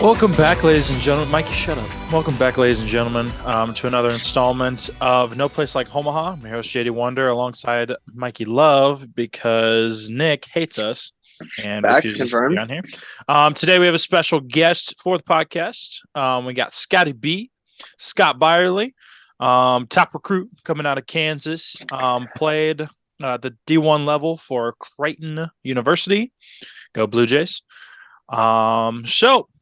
Welcome back, ladies and gentlemen. Mikey, shut up. Welcome back, ladies and gentlemen, to another installment of No Place Like Homaha. I'm your host, JD Wonder, alongside Mikey Love, because Nick hates us and refuses to be on here. Today, we have a special guest for the podcast. We got Scotty B, Scott Byerley, top recruit coming out of Kansas, played the D1 level for Creighton University. Go Blue Jays.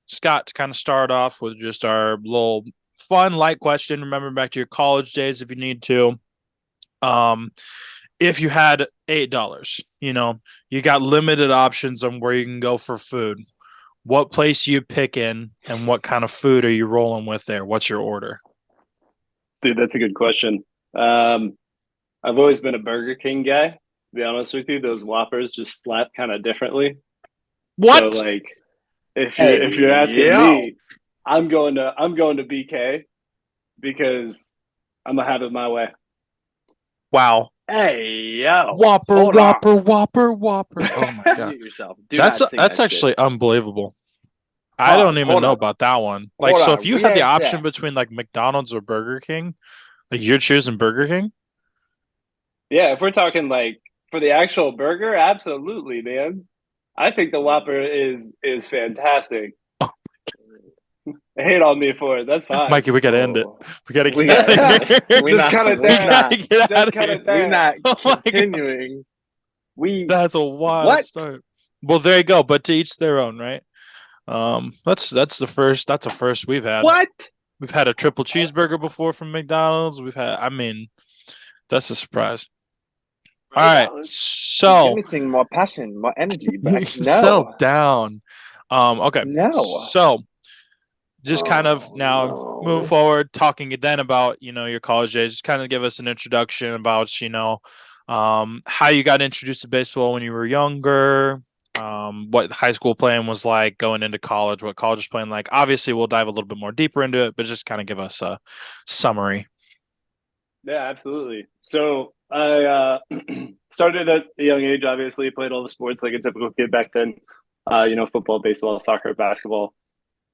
Scott, to kind of start off with just our little fun, light question. Remember back to your college days if you need to. If you had $8, you got limited options on where you can go for food. What place are you picking and what kind of food are you rolling with there? What's your order? Dude, that's a good question. I've always been a Burger King guy, to be honest with you. Those Whoppers just slap kind of differently. What? So, if you're asking me, I'm going to BK because I'm gonna have it my way. Wow. Hey, yo. Whopper. Oh my God. That's actually unbelievable. I don't even know about that one. So if you had the option between McDonald's or Burger King, you're choosing Burger King? Yeah, if we're talking for the actual burger, absolutely, man. I think the Whopper is fantastic. Oh my God. Hate on me for it. That's fine. Mikey, we gotta end it. We gotta get out of here. Just cut it there. We're not continuing. That's a wild start. Well, there you go. But to each their own, right? That's the first. That's a first we've had. What? We've had a triple cheeseburger before from McDonald's. That's a surprise. All right, so missing more passion, more energy, but no. Settle down. Okay. No. So just kind of now move forward, talking then about your college days. Just kind of give us an introduction about how you got introduced to baseball when you were younger, what high school playing was like going into college, what college was playing like. Obviously, we'll dive a little bit more deeper into it, but just kind of give us a summary. Yeah, absolutely. So I started at a young age, obviously, played all the sports like a typical kid back then, football, baseball, soccer, basketball.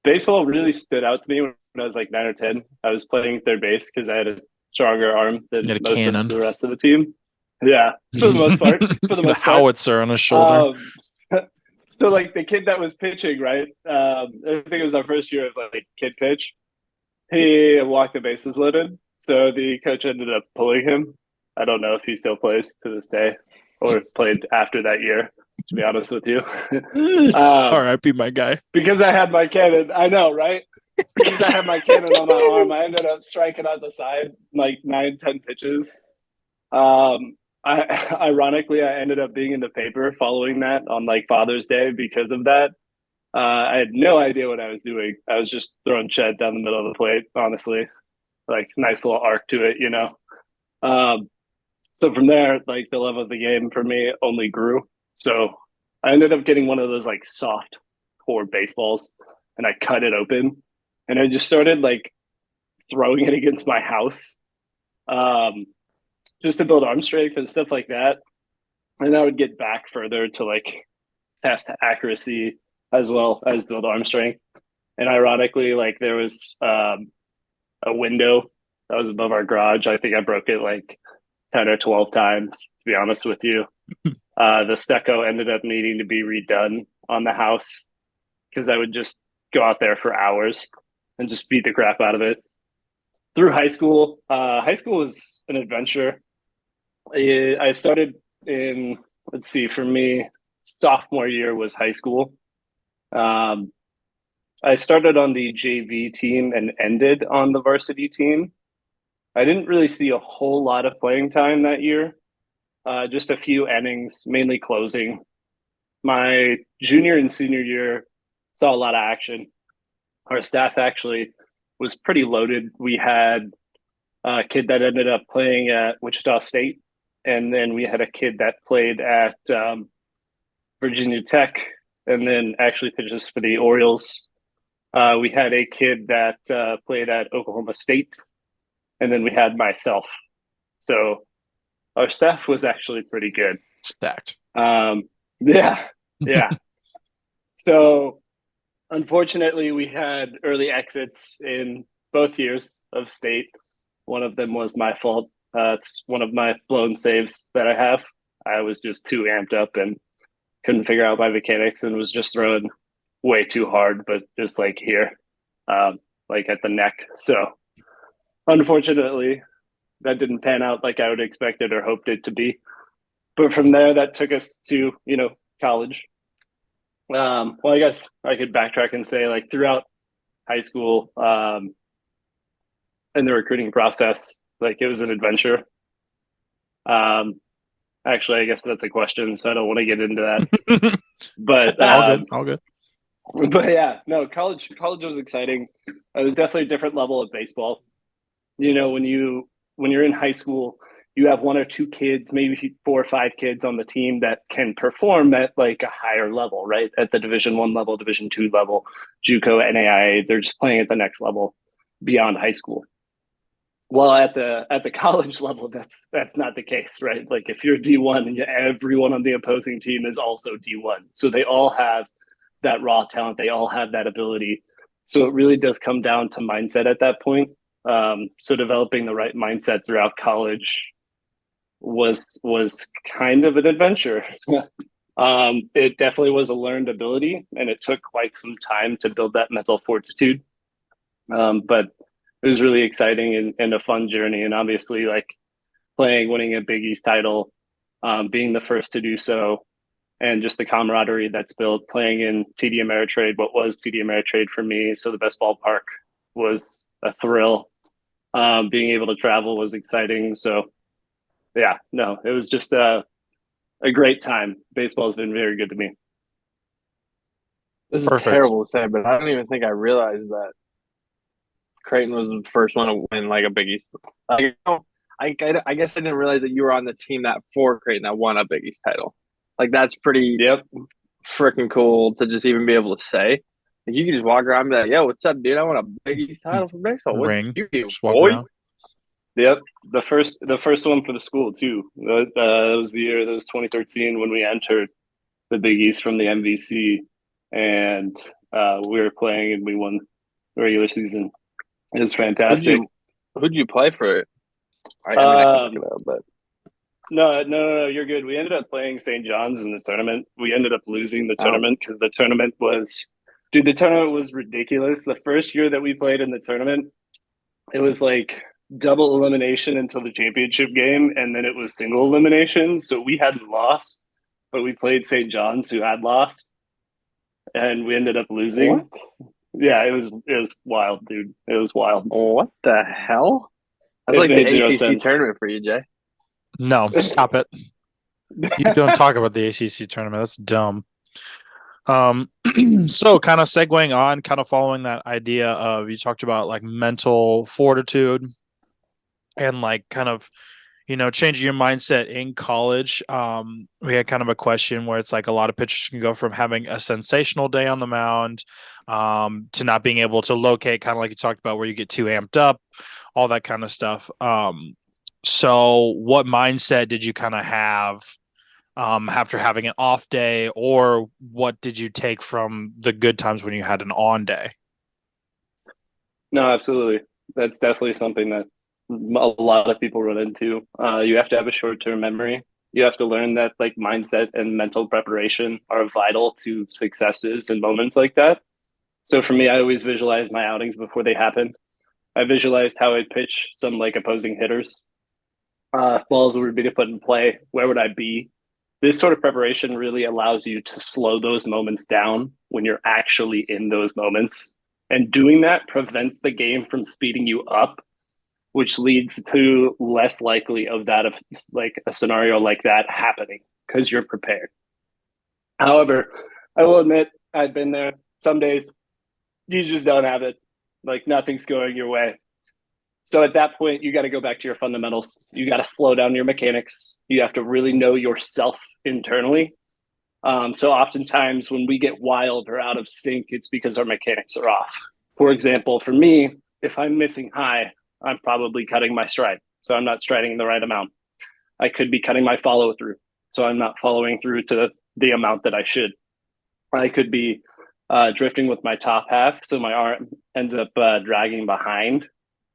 Baseball really stood out to me when I was 9 or 10. I was playing third base because I had a stronger arm than most of the rest of the team. Yeah, for the most part. Howitzer on his shoulder. So the kid that was pitching, right? I think it was our first year of kid pitch. He walked the bases loaded. So the coach ended up pulling him. I don't know if he still plays to this day or played after that year, to be honest with you. R.I.P. my guy. Because I had my cannon. I know, right? Because I had my cannon on my arm, I ended up striking out the side 9-10 pitches. Ironically, I ended up being in the paper following that on Father's Day because of that. I had no idea what I was doing. I was just throwing Chet down the middle of the plate, honestly. Nice little arc to it, So from there, the love of the game for me only grew. So I ended up getting one of those soft core baseballs, and I cut it open, and I just started throwing it against my house, just to build arm strength and stuff like that. And I would get back further to test accuracy as well as build arm strength. And ironically, there was a window that was above our garage. I think I broke it 10 or 12 times, to be honest with you. The stucco ended up needing to be redone on the house because I would just go out there for hours and just beat the crap out of it. Through high school was an adventure. I started in, for me, sophomore year was high school. I started on the JV team and ended on the varsity team. I didn't really see a whole lot of playing time that year, just a few innings, mainly closing. My junior and senior year saw a lot of action. Our staff actually was pretty loaded. We had a kid that ended up playing at Wichita State, and then we had a kid that played at Virginia Tech, and then actually pitches for the Orioles. We had a kid that played at Oklahoma State, and then we had myself. So our staff was actually pretty good. Stacked. Yeah. So Unfortunately, we had early exits in both years of state. One of them was my fault. It's one of my blown saves that I have. I was just too amped up and couldn't figure out my mechanics and was just throwing way too hard, but just like here, like at the neck. So unfortunately, that didn't pan out like I would expect it or hoped it to be. But from there, that took us to, college. Well, I guess I could backtrack and say like throughout high school, in the recruiting process, like it was an adventure. Actually, I guess that's a question, so I don't want to get into that. But all good. but yeah, no, college was exciting. It was definitely a different level of baseball. When you're in high school, you have one or two kids, maybe 4 or 5 kids on the team that can perform at like a higher level, right? At the Division 1 level, Division 2 level, JUCO, NAIA, they're just playing at the next level beyond high school. Well, at the college level, that's not the case, right? Like if you're D1, everyone on the opposing team is also D1, so they all have that raw talent, they all have that ability. So it really does come down to mindset at that point. So developing the right mindset throughout college was kind of an adventure. It definitely was a learned ability, and it took quite some time to build that mental fortitude. But it was really exciting and a fun journey. And obviously, like winning a Big East title, being the first to do so, and just the camaraderie that's built playing in TD Ameritrade, what was TD Ameritrade for me. So the best ballpark was a thrill. Being able to travel was exciting. So yeah, no, it was just a great time. Baseball's been very good to me. This Perfect. is terrible to say, but I don't even think I realized that Creighton was the first one to win like a Big East. Like, I guess I didn't realize that you were on the team that for Creighton that won a Big East title. Like that's pretty freaking cool to just even be able to say. Like, you can just walk around and be like, "Yo, what's up, dude? I won a Big East title for baseball. What Ring. you do, Just walk boy?" around. Yep, the first one for the school too. That was the year. That was 2013 when we entered the Big East from the MVC, and we were playing and we won the regular season. It was fantastic. Who'd you play for it? I mean, I can look it up, but no, you're good. We ended up playing St. John's in the tournament. We ended up losing the tournament because the tournament was ridiculous. The first year that we played in the tournament, it was like double elimination until the championship game, and then it was single elimination. So we hadn't lost, but we played St. John's, who had lost, and we ended up losing. What? Yeah, it was wild, dude. It was wild. What the hell? That's like the ACC tournament for you, Jay. No, stop it. You don't talk about the ACC tournament. That's dumb. So kind of segueing on, kind of following that idea of, you talked about like mental fortitude and like kind of, changing your mindset in college. We had kind of a question where it's like a lot of pitchers can go from having a sensational day on the mound to not being able to locate, kind of like you talked about, where you get too amped up, all that kind of stuff. So what mindset did you kind of have after having an off day, or what did you take from the good times when you had an on day? No, absolutely. That's definitely something that a lot of people run into. You have to have a short-term memory. You have to learn that like mindset and mental preparation are vital to successes and moments like that. So for me, I always visualize my outings before they happen. I visualized how I'd pitch some like opposing hitters. If balls would be to put in play, where would I be? This sort of preparation really allows you to slow those moments down when you're actually in those moments. And doing that prevents the game from speeding you up, which leads to less likely of like a scenario like that happening because you're prepared. However, I will admit I've been there. Some days you just don't have it. Like nothing's going your way. So at that point, you got to go back to your fundamentals. You got to slow down your mechanics. You have to really know yourself internally. So oftentimes when we get wild or out of sync, it's because our mechanics are off. For example, for me, if I'm missing high, I'm probably cutting my stride. So I'm not striding the right amount. I could be cutting my follow through. So I'm not following through to the amount that I should. I could be drifting with my top half, so my arm ends up dragging behind.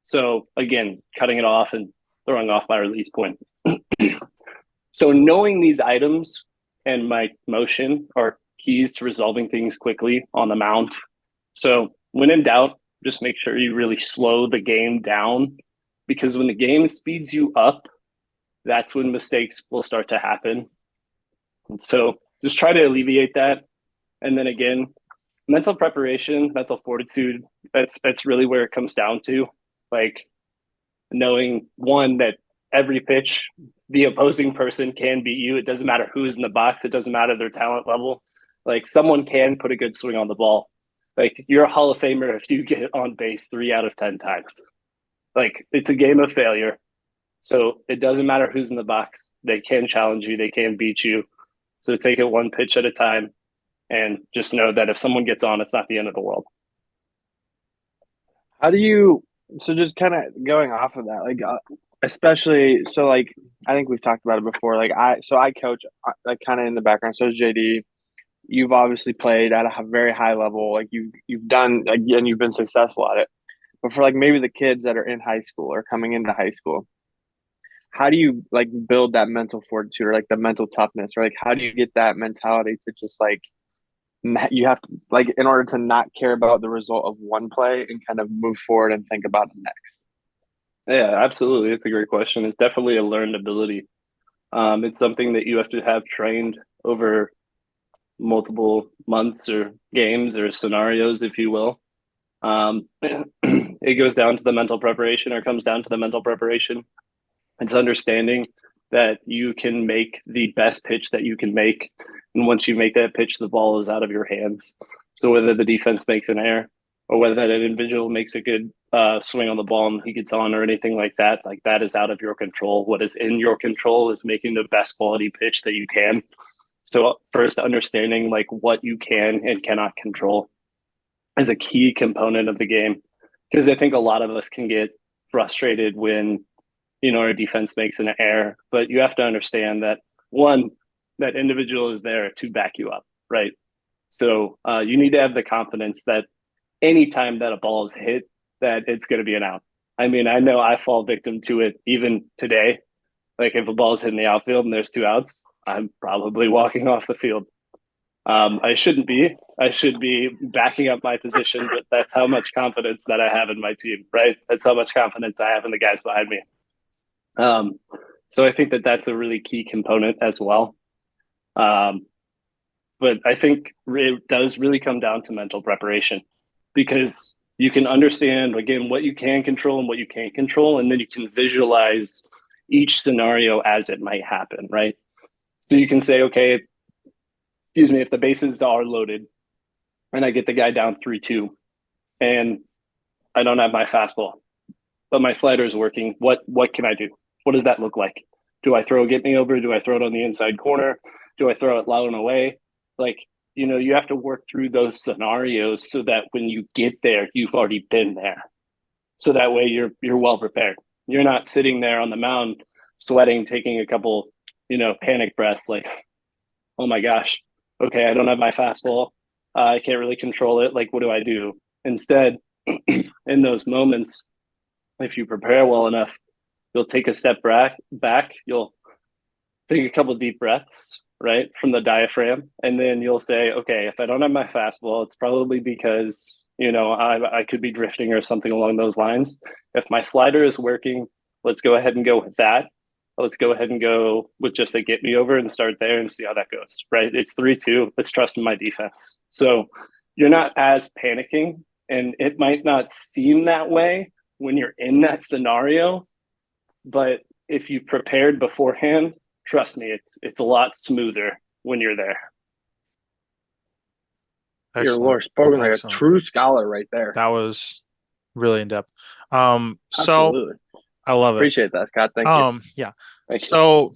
So again, cutting it off and throwing off my release point. So knowing these items and my motion are keys to resolving things quickly on the mound. So when in doubt, just make sure you really slow the game down, because when the game speeds you up, that's when mistakes will start to happen. And so just try to alleviate that. And then again, mental preparation, mental fortitude, that's really where it comes down to. Like knowing, one, that every pitch the opposing person can beat you. It doesn't matter who's in the box. It doesn't matter their talent level. Like someone can put a good swing on the ball. Like you're a Hall of Famer if you get on base 3 out of 10 times. Like it's a game of failure. So it doesn't matter who's in the box. They can challenge you. They can beat you. So take it one pitch at a time, and just know that if someone gets on, it's not the end of the world. How do you, so just kind of going off of that, like, especially, so like, I think we've talked about it before. Like, I coach, like, kind of in the background. So is JD. You've obviously played at a very high level. Like, you've done, like, and you've been successful at it. But for like maybe the kids that are in high school or coming into high school, how do you like build that mental fortitude or like the mental toughness, or like how do you get that mentality to just like you have to, like, in order to not care about the result of one play and kind of move forward and think about the next? Yeah, absolutely. It's a great question. It's definitely a learned ability. It's something that you have to have trained over multiple months or games or scenarios, if you will. It goes down to the mental preparation, or comes down to the mental preparation. It's understanding that you can make the best pitch that you can make. And once you make that pitch, the ball is out of your hands. So whether the defense makes an error or whether that individual makes a good swing on the ball and he gets on or anything like that is out of your control. What is in your control is making the best quality pitch that you can. So first, understanding like what you can and cannot control is a key component of the game, because I think a lot of us can get frustrated when our defense makes an error. But you have to understand that, one, that individual is there to back you up, right? So you need to have the confidence that anytime that a ball is hit, that it's going to be an out. I mean, I know I fall victim to it even today. Like if a ball is hitting the outfield and there's 2 outs, I'm probably walking off the field. I shouldn't be. I should be backing up my position, but that's how much confidence that I have in my team, right? That's how much confidence I have in the guys behind me. So I think that that's a really key component as well. But I think it does really come down to mental preparation, because you can understand, again, what you can control and what you can't control, and then you can visualize each scenario as it might happen, right? So you can say, okay, if the bases are loaded and I get the guy down 3-2 and I don't have my fastball, but my slider is working, what can I do? What does that look like? Do I throw a get me over? Do I throw it on the inside corner? Do I throw it low and away? Like, you have to work through those scenarios so that when you get there, you've already been there. So that way you're well prepared. You're not sitting there on the mound sweating, taking a couple, panic breaths like, oh my gosh, okay, I don't have my fastball. I can't really control it. Like, what do I do? Instead, in those moments, if you prepare well enough, you'll take a step back. You'll take a couple deep breaths, right, from the diaphragm. And then you'll say, okay, if I don't have my fastball, it's probably because, I could be drifting or something along those lines. If my slider is working, let's go ahead and go with that. Let's go ahead and go with just a get me over and start there and see how that goes, right? It's 3-2. Let's trust in my defense. So you're not as panicking, and it might not seem that way when you're in that scenario, but if you prepared beforehand, trust me, it's a lot smoother when you're there. Your Lord, spoken like a true scholar right there. That was really in depth. Absolutely. I love it. Appreciate that, Scott. Thank you. Yeah. Thank you. So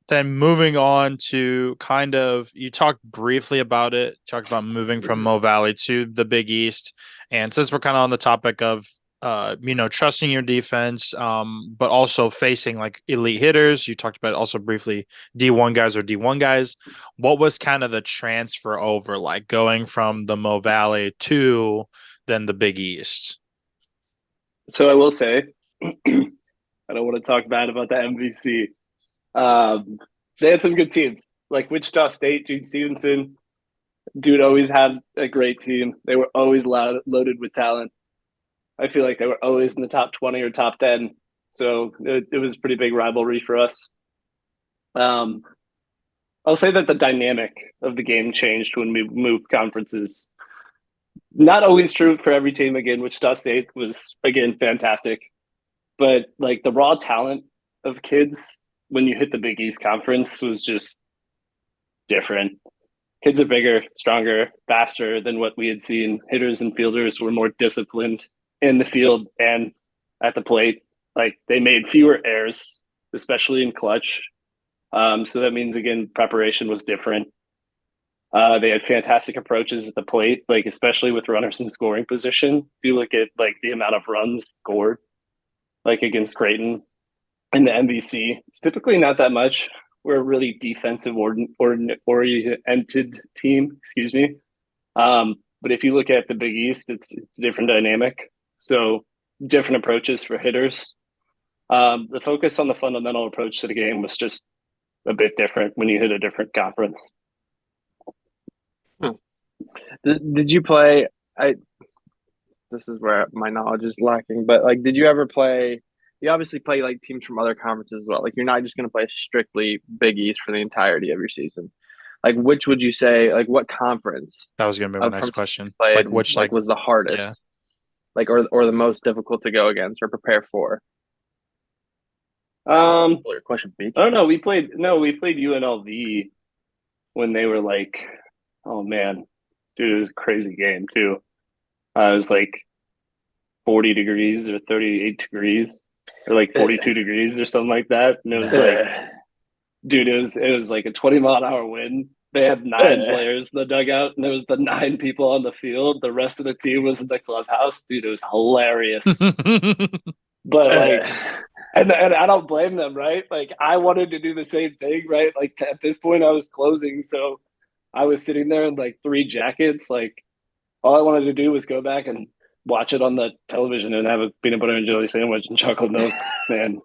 then moving on to kind of, you talked briefly about it, talked about moving from Mo Valley to the Big East. And since we're kind of on the topic of trusting your defense, but also facing like elite hitters. You talked about also briefly D1 guys or D1 guys. What was kind of the transfer over like going from the Mo Valley to then the Big East? So I will say, I don't want to talk bad about the MVC. They had some good teams, like Wichita State, Gene Stevenson. Dude always had a great team. They were always loaded with talent. I feel like they were always in the top 20 or top 10. So it was a pretty big rivalry for us. I'll say that the dynamic of the game changed when we moved conferences. Not always true for every team. Again, Wichita State was, again, fantastic. But like the raw talent of kids when you hit the Big East Conference was just different. Kids are bigger, stronger, faster than what we had seen. Hitters and fielders were more disciplined in the field and at the plate. Like they made fewer errors, especially in clutch. So that means again preparation was different. They had fantastic approaches at the plate, like especially with runners in scoring position. If you look at like the amount of runs scored, like against Creighton in the MVC, it's typically not that much. We're a really defensive oriented team. Excuse me. But if you look at the Big East, it's a different dynamic. So different approaches for hitters. The focus on the fundamental approach to the game was just a bit different when you hit a different conference. Did you play? This is where my knowledge is lacking. But like, did you ever play? You obviously play like teams from other conferences as well. Like, you're not just going to play strictly Big East for the entirety of your season. Like, which would you say? Like, what conference? That was going to be my next question. It's like which like was the hardest, yeah. like or the most difficult to go against or prepare for? Your question, B. I don't know. We played UNLV when they were like, oh man, dude, it was a crazy game too. It was like 40 degrees or 38 degrees or like 42 degrees or something like that. And it was like, dude, it was like a 20-mile-an-hour wind. They had 9 players in the dugout, and it was the 9 people on the field. The rest of the team was in the clubhouse. Dude, it was hilarious. But like, and I don't blame them, right? Like, I wanted to do the same thing, right? Like at this point, I was closing, so I was sitting there in like 3 jackets. Like, all I wanted to do was go back and watch it on the television and have a peanut butter and jelly sandwich and chocolate milk. Man,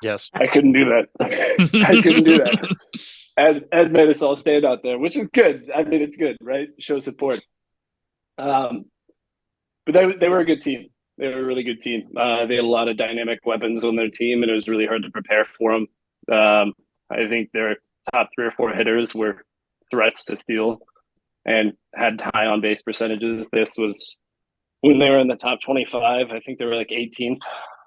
Yes. I couldn't do that. I couldn't do that. Ed made us all stand out there, which is good. I mean, it's good, right? Show support. But they were a good team. They were a really good team. They had a lot of dynamic weapons on their team, and it was really hard to prepare for them. I think their top 3 or 4 hitters were threats to steal and had high on base percentages. This was when they were in the top 25. I think they were like 18th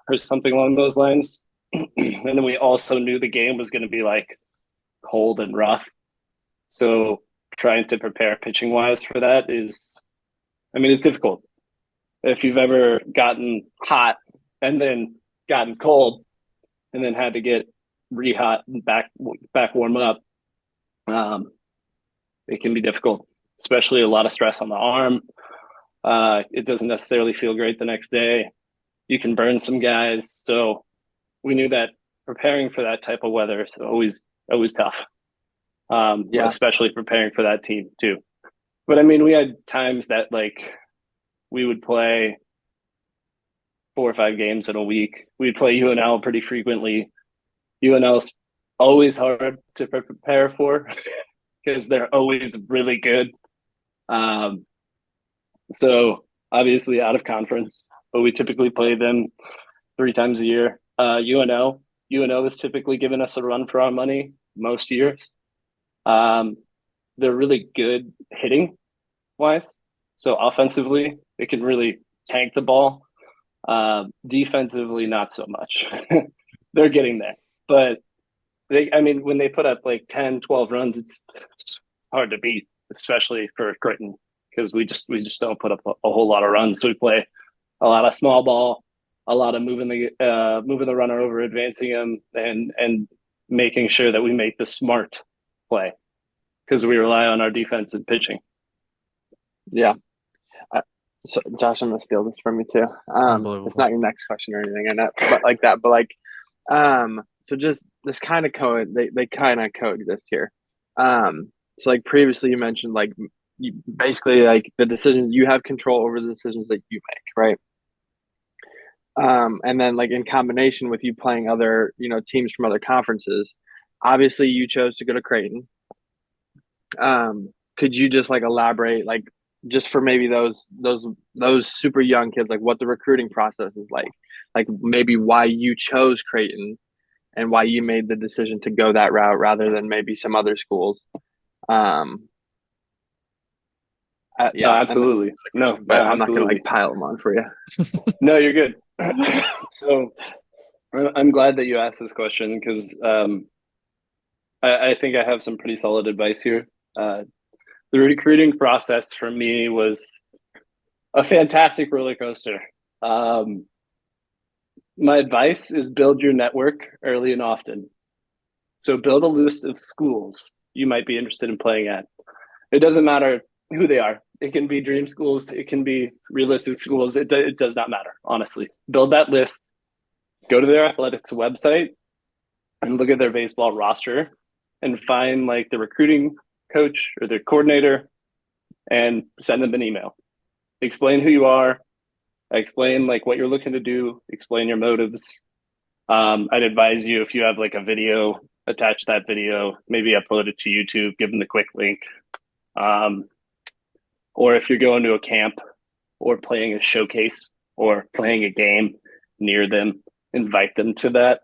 or something along those lines. And then we also knew the game was going to be like cold and rough. So trying to prepare pitching wise for that is, I mean, it's difficult. If you've ever gotten hot and then gotten cold and then had to get re-hot and back warm up, it can be difficult, especially a lot of stress on the arm. It doesn't necessarily feel great the next day. You can burn some guys. So we knew that preparing for that type of weather is always tough. Especially preparing for that team too. But I mean, we had times that like we would play 4 or 5 games in a week. We'd play UNL pretty frequently. UNL's always hard to prepare for because they're always really good. So obviously out of conference, but we typically play them 3 times a year. UNL is typically giving us a run for our money most years. They're really good hitting wise. So offensively, they can really tank the ball. Defensively, not so much. They're getting there. But when they put up like 10, 12 runs, it's hard to beat, especially for Creighton, because we just don't put up a whole lot of runs. So we play a lot of small ball, a lot of moving the runner over, advancing him, and making sure that we make the smart play because we rely on our defense and pitching. Yeah. So, Josh, I'm gonna steal this from you too. Unbelievable. It's not your next question or anything, I know, but like that. But like, so just this kind of they kind of coexist here. So like previously you mentioned like you basically like the decisions you have control over the decisions that you make, right? And then like in combination with you playing other, teams from other conferences, obviously you chose to go to Creighton. Could you just like elaborate, like just for maybe those super young kids, like what the recruiting process is like maybe why you chose Creighton and why you made the decision to go that route rather than maybe some other schools. Um, No, yeah, absolutely. No, but I'm not gonna absolutely. like pile them on for you. No, you're good. So I'm glad that you asked this question because I think I have some pretty solid advice here. The recruiting process for me was a fantastic roller coaster. Um, my advice is build your network early and often. So build a list of schools you might be interested in playing at. It doesn't matter who they are. It can be dream schools. It can be realistic schools. It does not matter, honestly. Build that list. Go to their athletics website and look at their baseball roster and find like the recruiting coach or their coordinator and send them an email. Explain who you are. Explain like what you're looking to do. Explain your motives. I'd advise you if you have like a video, attach that video, maybe upload it to YouTube, give them the quick link. Or if you're going to a camp or playing a showcase or playing a game near them, invite them to that.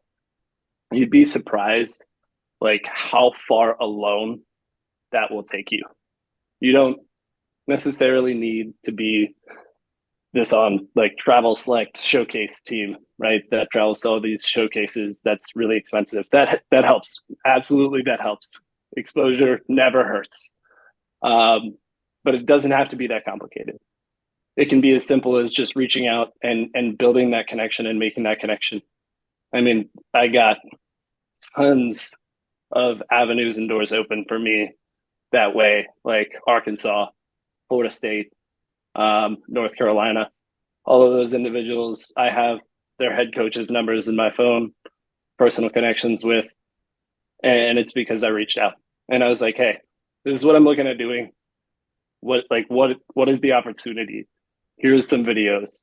You'd be surprised like how far alone that will take you. You don't necessarily need to be this on like travel select showcase team, right? That travels to all these showcases. That's really expensive. That helps. Absolutely, that helps. Exposure never hurts. But it doesn't have to be that complicated. It can be as simple as just reaching out and building that connection and making that connection. I mean, I got tons of avenues and doors open for me that way, like Arkansas, Florida State, North Carolina. All of those individuals, I have their head coaches' numbers in my phone, personal connections with, and it's because I reached out and I was like, "Hey, this is what I'm looking at doing. What is the opportunity? Here's some videos.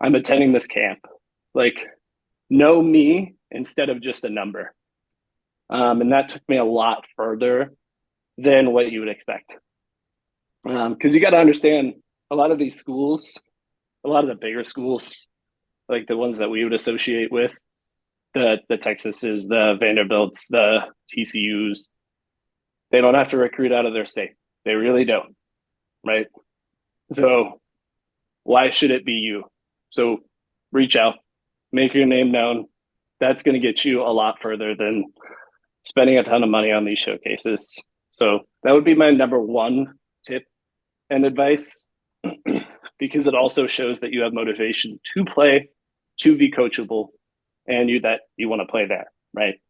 I'm attending this camp. Like, know me instead of just a number." And that took me a lot further than what you would expect. Because you got to understand a lot of these schools, a lot of the bigger schools, like the ones that we would associate with, the Texases, the Vanderbilts, the TCUs, they don't have to recruit out of their state. They really don't, right? So why should it be you? So reach out, make your name known. That's going to get you a lot further than spending a ton of money on these showcases. So that would be my number one tip and advice, because it also shows that you have motivation to play, to be coachable, and that you want to play there, right?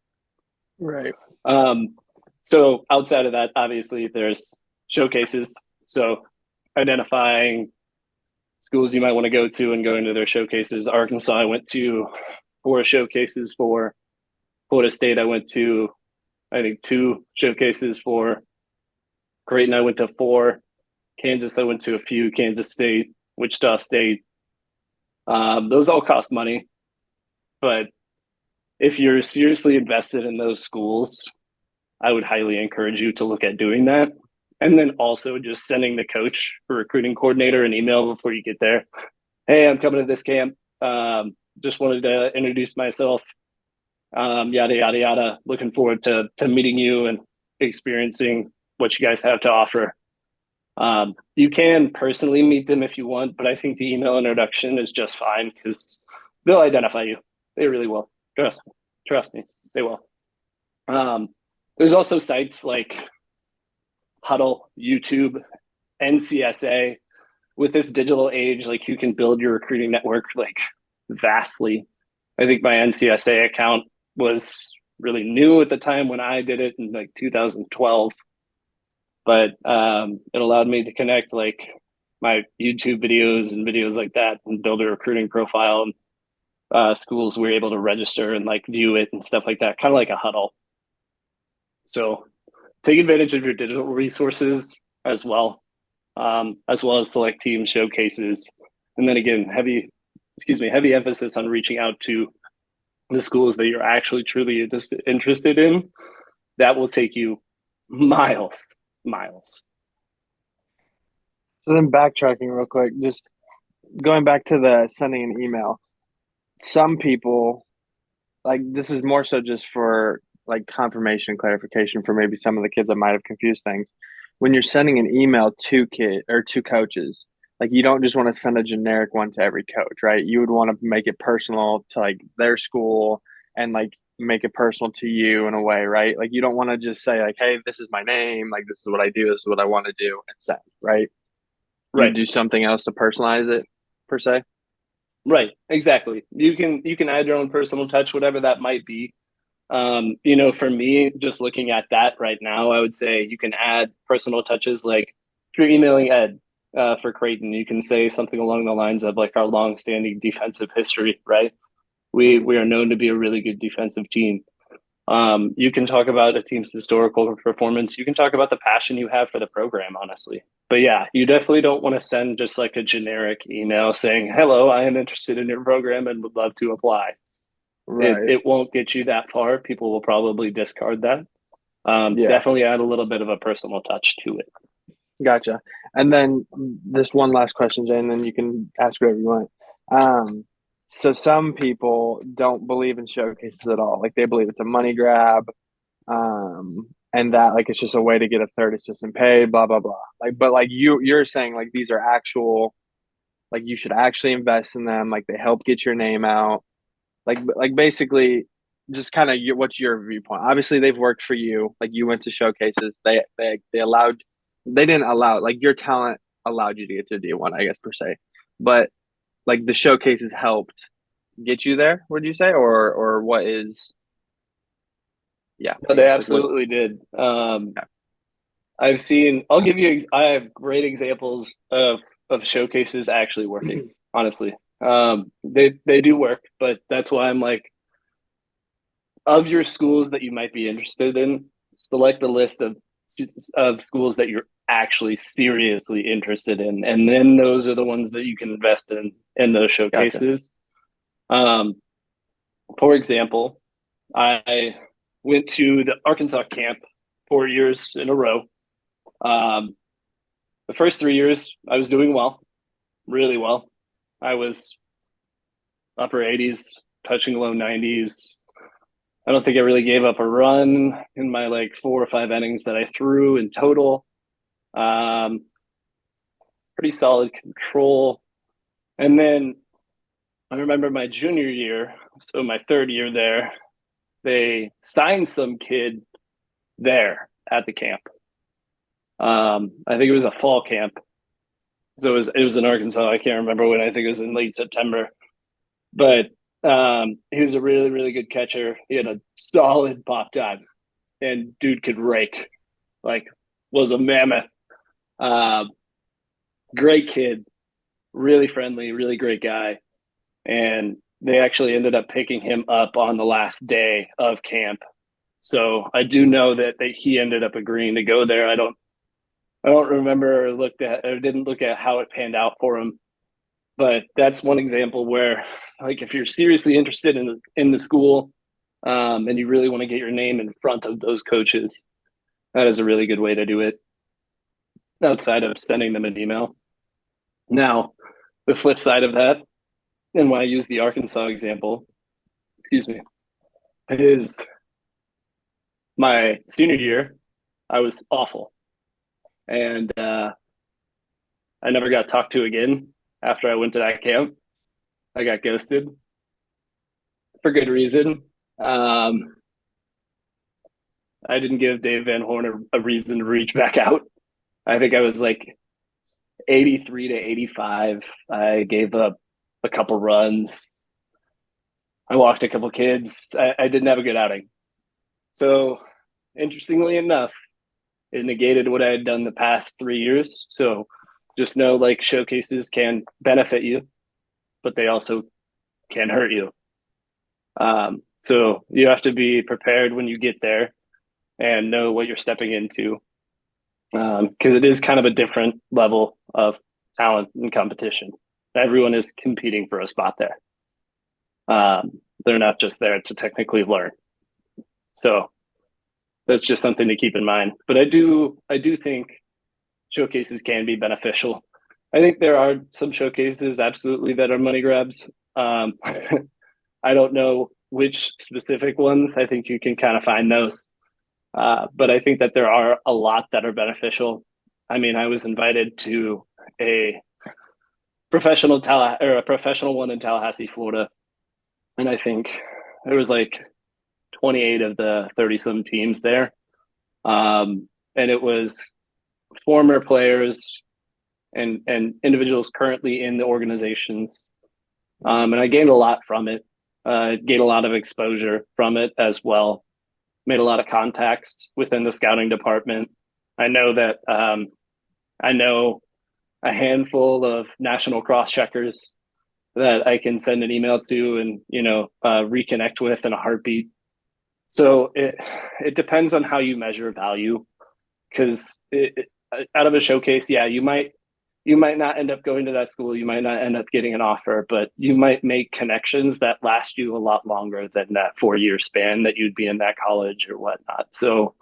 Right. So outside of that, obviously there's showcases. So identifying schools you might want to go to and going to their showcases. Arkansas, I went to 4 showcases for. Florida State, I went to, I think, 2 showcases for. Creighton, I went to 4. Kansas, I went to a few. Kansas State, Wichita State. Those all cost money. But if you're seriously invested in those schools, I would highly encourage you to look at doing that. And then also just sending the coach or recruiting coordinator an email before you get there. Hey, I'm coming to this camp. Just wanted to introduce myself. Yada, yada, yada. Looking forward to meeting you and experiencing what you guys have to offer. You can personally meet them if you want, but I think the email introduction is just fine because they'll identify you. They really will. Trust me, they will. There's also sites like Huddle, YouTube, NCSA. With this digital age, like you can build your recruiting network like vastly. I think my NCSA account was really new at the time when I did it in like 2012, but it allowed me to connect like my YouTube videos and videos like that and build a recruiting profile. And schools were able to register and like view it and stuff like that, kind of like a huddle. So take advantage of your digital resources as well as select team showcases. And then again, heavy emphasis on reaching out to the schools that you're actually truly interested in. That will take you miles. So then backtracking real quick, just going back to the sending an email. Some people, like, this is more so just for like confirmation and clarification for maybe some of the kids that might have confused things. When you're sending an email to coaches, like, you don't just want to send a generic one to every coach, right? You would want to make it personal to like their school and like make it personal to you in a way, right? Like, you don't want to just say like, hey, this is my name, like, this is what I do, this is what I want to do, and send, right? You Right. do something else to personalize it, per se. Right. Exactly. You can add your own personal touch, whatever that might be. For me, just looking at that right now, I would say you can add personal touches. Like if you're emailing Ed for Creighton, you can say something along the lines of like our long-standing defensive history, right? We are known to be a really good defensive team. You can talk about a team's historical performance. You can talk about the passion you have for the program, honestly. But yeah, you definitely don't want to send just like a generic email saying, hello, I am interested in your program and would love to apply. Right. It won't get you that far. People will probably discard that. Yeah. Definitely add a little bit of a personal touch to it. Gotcha. And then this one last question, Jay, and then you can ask whatever you want. So some people don't believe in showcases at all. Like, they believe it's a money grab, and that like it's just a way to get a third assistant paid, blah blah blah. Like, but like you're saying like these are actual, like, you should actually invest in them. Like, they help get your name out. Like basically, just kind of what's your viewpoint? Obviously, they've worked for you. Like, you went to showcases. They allowed, they didn't allow, like, your talent allowed you to get to D1, I guess, per se. But like, the showcases helped get you there, would you say, or what is? Yeah, But they absolutely did. I've seen. I'll give you. I have great examples of showcases actually working. Honestly, they do work, but that's why I'm like, of your schools that you might be interested in, select a list of schools that you're actually seriously interested in, and then those are the ones that you can invest in those showcases. Gotcha. For example, I went to the Arkansas camp 4 years in a row. The first 3 years, I was doing well, really well. I was upper 80s, touching low 90s. I don't think I really gave up a run in my like 4 or 5 innings that I threw in total. Pretty solid control. And then I remember my junior year, so my third year there, they signed some kid there at the camp. I think it was a fall camp. So it was in Arkansas. I can't remember when. I think it was in late September. But he was a really, really good catcher. He had a solid pop time, and dude could rake. Like, was a mammoth. Great kid, really friendly, really great guy. And they actually ended up picking him up on the last day of camp. So I do know that he ended up agreeing to go there. I don't remember or didn't look at how it panned out for him. But that's one example where, like, if you're seriously interested in the school, and you really want to get your name in front of those coaches, that is a really good way to do it, outside of sending them an email. Now, the flip side of that, and why I use the Arkansas example, is my senior year, I was awful. And I never got talked to again after I went to that camp. I got ghosted for good reason. I didn't give Dave Van Horn a reason to reach back out. I think I was like 83 to 85. I gave up a couple runs. I walked a couple kids. I didn't have a good outing. So, interestingly enough, it negated what I had done the past 3 years. So, just know like showcases can benefit you, but they also can hurt you. So you have to be prepared when you get there and know what you're stepping into, because it is kind of a different level of talent and competition. Everyone is competing for a spot there. They're not just there to technically learn. So that's just something to keep in mind. But I do think showcases can be beneficial. I think there are some showcases absolutely that are money grabs. I don't know which specific ones. I think you can kind of find those. But I think that there are a lot that are beneficial. I mean, I was invited to a professional one in Tallahassee, Florida, and I think there was like 28 of the 30 some teams there, and it was former players and individuals currently in the organizations, and I gained a lot from it. Gained a lot of exposure from it as well. Made a lot of contacts within the scouting department. I know that I know a handful of national cross checkers that I can send an email to and reconnect with in a heartbeat. So it depends on how you measure value, because out of a showcase, yeah, you might not end up going to that school, you might not end up getting an offer, but you might make connections that last you a lot longer than that 4-year span that you'd be in that college or whatnot. So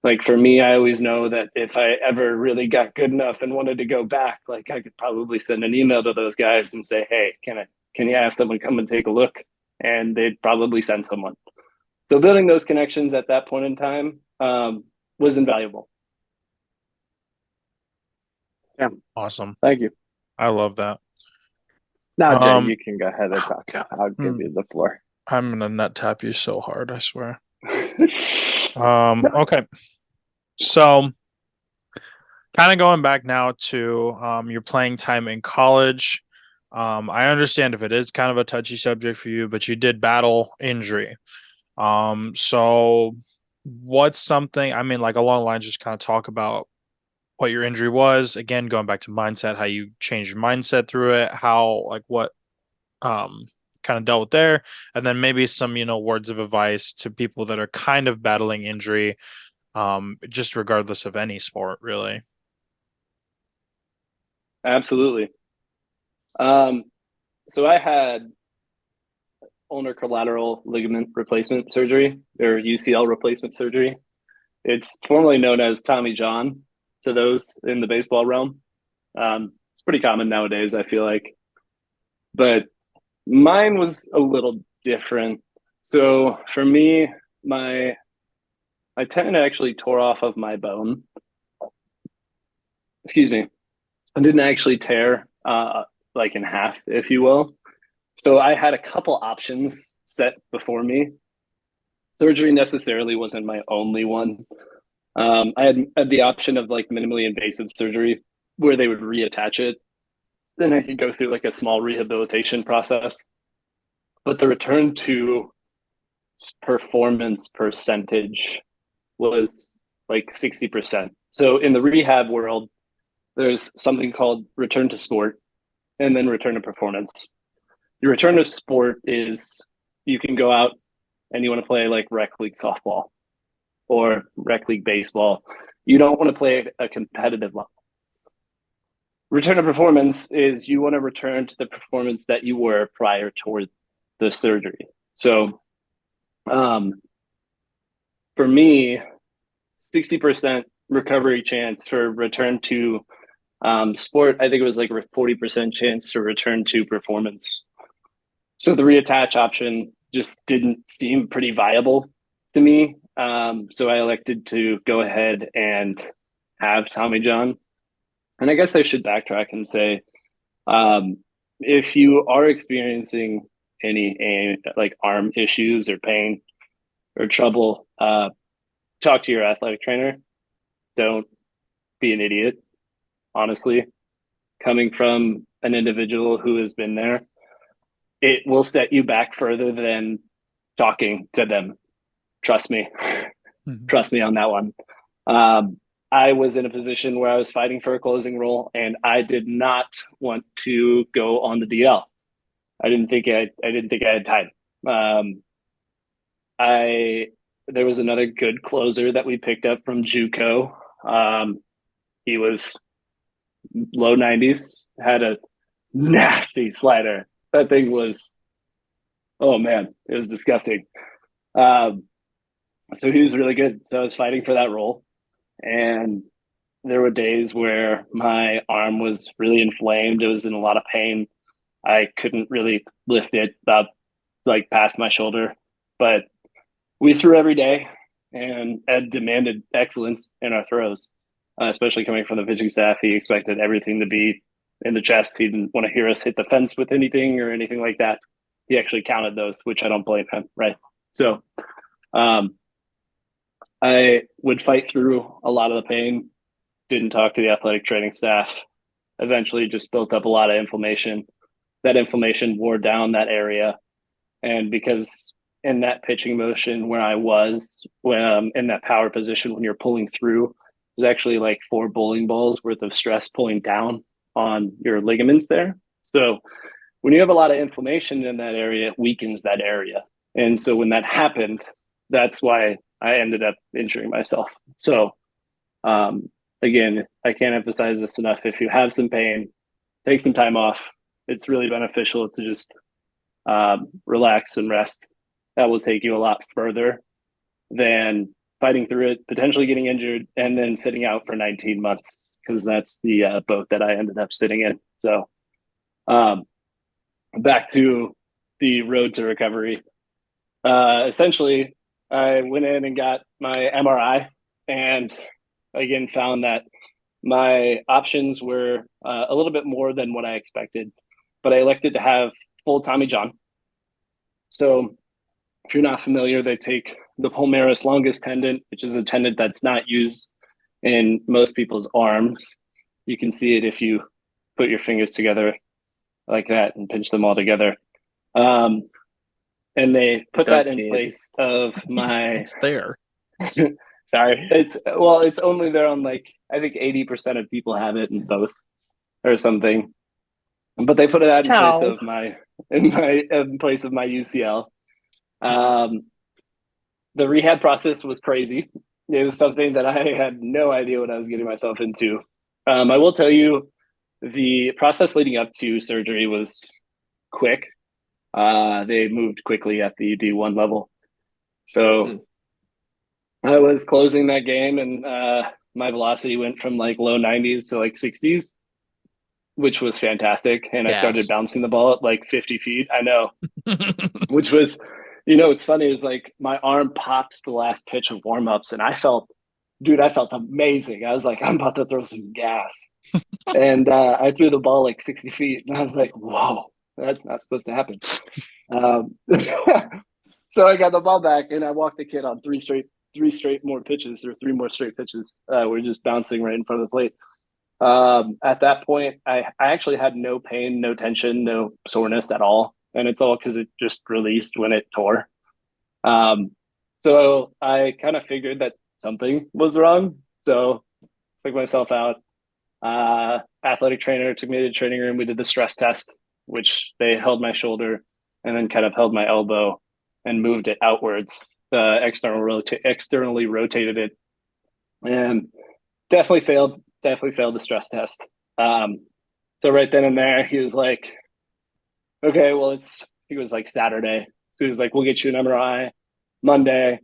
like for me, I always know that if I ever really got good enough and wanted to go back, like I could probably send an email to those guys and say, hey, can you have someone come and take a look? And they'd probably send someone. So building those connections at that point in time was invaluable. Yeah. Awesome. Thank you. I love that. Now, Jay, you can go ahead and talk. God. I'll give you the floor. I'm gonna nut tap you so hard, I swear. Okay. So kind of going back now to your playing time in college. I understand if it is kind of a touchy subject for you, but you did battle injury. So what's something, I mean, like along the lines, just kind of talk about what your injury was. Again, going back to mindset, how you changed your mindset through it, how, like, what kind of dealt with there, and then maybe some, words of advice to people that are kind of battling injury, just regardless of any sport, really. Absolutely. So I had ulnar collateral ligament replacement surgery, or UCL replacement surgery. It's formerly known as Tommy John to those in the baseball realm. It's pretty common nowadays, I feel like. But mine was a little different. So for me, my tendon actually tore off of my bone. Excuse me. I didn't actually tear like in half, if you will. So I had a couple options set before me. Surgery necessarily wasn't my only one. I had the option of like minimally invasive surgery where they would reattach it. Then I could go through like a small rehabilitation process. But the return to performance percentage was like 60%. So in the rehab world, there's something called return to sport and then return to performance. Your return to sport is you can go out and you want to play like rec league softball or rec league baseball. You don't want to play a competitive level. Return to performance is you want to return to the performance that you were prior toward the surgery. So for me, 60% recovery chance for return to sport. I think it was like a 40% chance to return to performance. So the reattach option just didn't seem pretty viable to me. So I elected to go ahead and have Tommy John. And I guess I should backtrack and say, if you are experiencing any like arm issues or pain or trouble, talk to your athletic trainer. Don't be an idiot. Honestly, coming from an individual who has been there, it will set you back further than talking to them. Trust me. Mm-hmm. Trust me on that one. I was in a position where I was fighting for a closing role, and I did not want to go on the DL. I didn't think I had time. There was another good closer that we picked up from JUCO. He was low 90s, had a nasty slider. That thing was, oh man, it was disgusting. So he was really good. So I was fighting for that role. And there were days where my arm was really inflamed. It was in a lot of pain. I couldn't really lift it up like past my shoulder. But we threw every day, and Ed demanded excellence in our throws, especially coming from the pitching staff. He expected everything to be in the chest. He didn't want to hear us hit the fence with anything or anything like that. He actually counted those, which I don't blame him, right? So I would fight through a lot of the pain, didn't talk to the athletic training staff, eventually just built up a lot of inflammation. That inflammation wore down that area. And because in that pitching motion where I was, in that power position when you're pulling through, there's actually like 4 bowling balls worth of stress pulling down on your ligaments there. So when you have a lot of inflammation in that area, it weakens that area. And so when that happened, that's why I ended up injuring myself. So again, I can't emphasize this enough. If you have some pain, take some time off. It's really beneficial to just relax and rest. That will take you a lot further than fighting through it, potentially getting injured, and then sitting out for 19 months, because that's the boat that I ended up sitting in. So back to the road to recovery. Essentially, I went in and got my MRI, and again found that my options were a little bit more than what I expected, but I elected to have full Tommy John. So if you're not familiar, they take the palmaris longus tendon, which is a tendon that's not used in most people's arms. You can see it if you put your fingers together like that and pinch them all together. And they put that in place of my... It's there. Sorry. It's only there on like, I think 80% of people have it in both or something. But they put it out in place of my UCL. The rehab process was crazy. It was something that I had no idea what I was getting myself into. I will tell you, the process leading up to surgery was quick. They moved quickly at the D1 level. So I was closing that game, and my velocity went from like low 90s to like 60s, which was fantastic. And I started bouncing the ball at like 50 feet. I know, which was, what's funny is like my arm popped the last pitch of warm-ups, and I felt amazing. I was like, I'm about to throw some gas. And I threw the ball like 60 feet, and I was like, whoa, that's not supposed to happen. So I got the ball back, and I walked the kid on three more straight pitches. We're just bouncing right in front of the plate. At that point, I actually had no pain, no tension, no soreness at all. And it's all because it just released when it tore. So I kind of figured that something was wrong. So took myself out. Athletic trainer took me to the training room. We did the stress test, which they held my shoulder and then kind of held my elbow and moved it outwards, externally rotated it, and definitely failed the stress test. So right then and there, he was like, okay, well, he was like Saturday. So he was like, we'll get you an MRI Monday,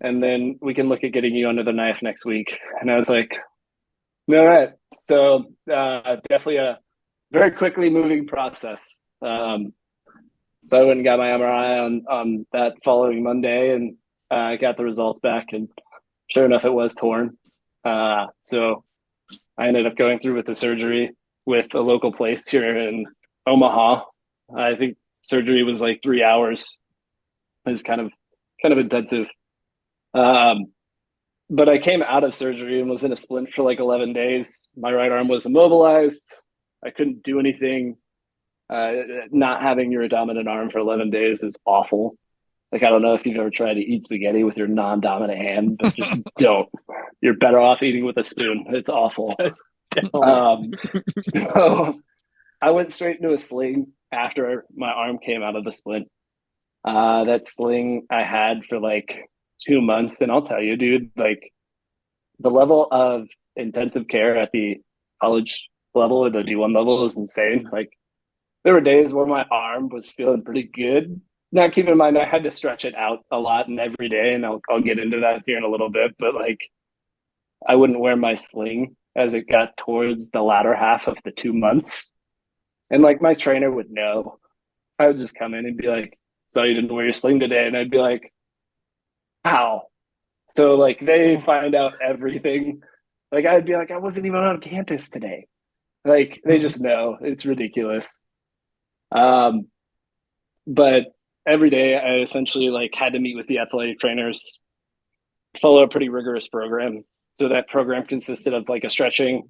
and then we can look at getting you under the knife next week. And I was like, all right. So definitely a very quickly moving process. So I went and got my MRI on that following Monday, and I got the results back, and sure enough, it was torn. So I ended up going through with the surgery with a local place here in Omaha. I think surgery was like 3 hours. It was kind of intensive. But I came out of surgery and was in a splint for like 11 days. My right arm was immobilized. I couldn't do anything. Not having your dominant arm for 11 days is awful. Like, I don't know if you've ever tried to eat spaghetti with your non-dominant hand, but just don't. you're better off eating with a spoon. It's awful. So I went straight into a sling after my arm came out of the splint. That sling I had for like 2 months, and I'll tell you, dude, like the level of intensive care at the college level or the D1 level is insane. Like there were days where my arm was feeling pretty good. Now, keep in mind, I had to stretch it out a lot and every day, and I'll get into that here in a little bit. But like, I wouldn't wear my sling as it got towards the latter half of the 2 months, and like my trainer would know. I would just come in and be like, "So you didn't wear your sling today?" And I'd be like, "How?" So like they find out everything. Like I'd be like, "I wasn't even on campus today." Like they just know. It's ridiculous. Um, but every day I essentially like had to meet with the athletic trainers, follow a pretty rigorous program. So that program consisted of like a stretching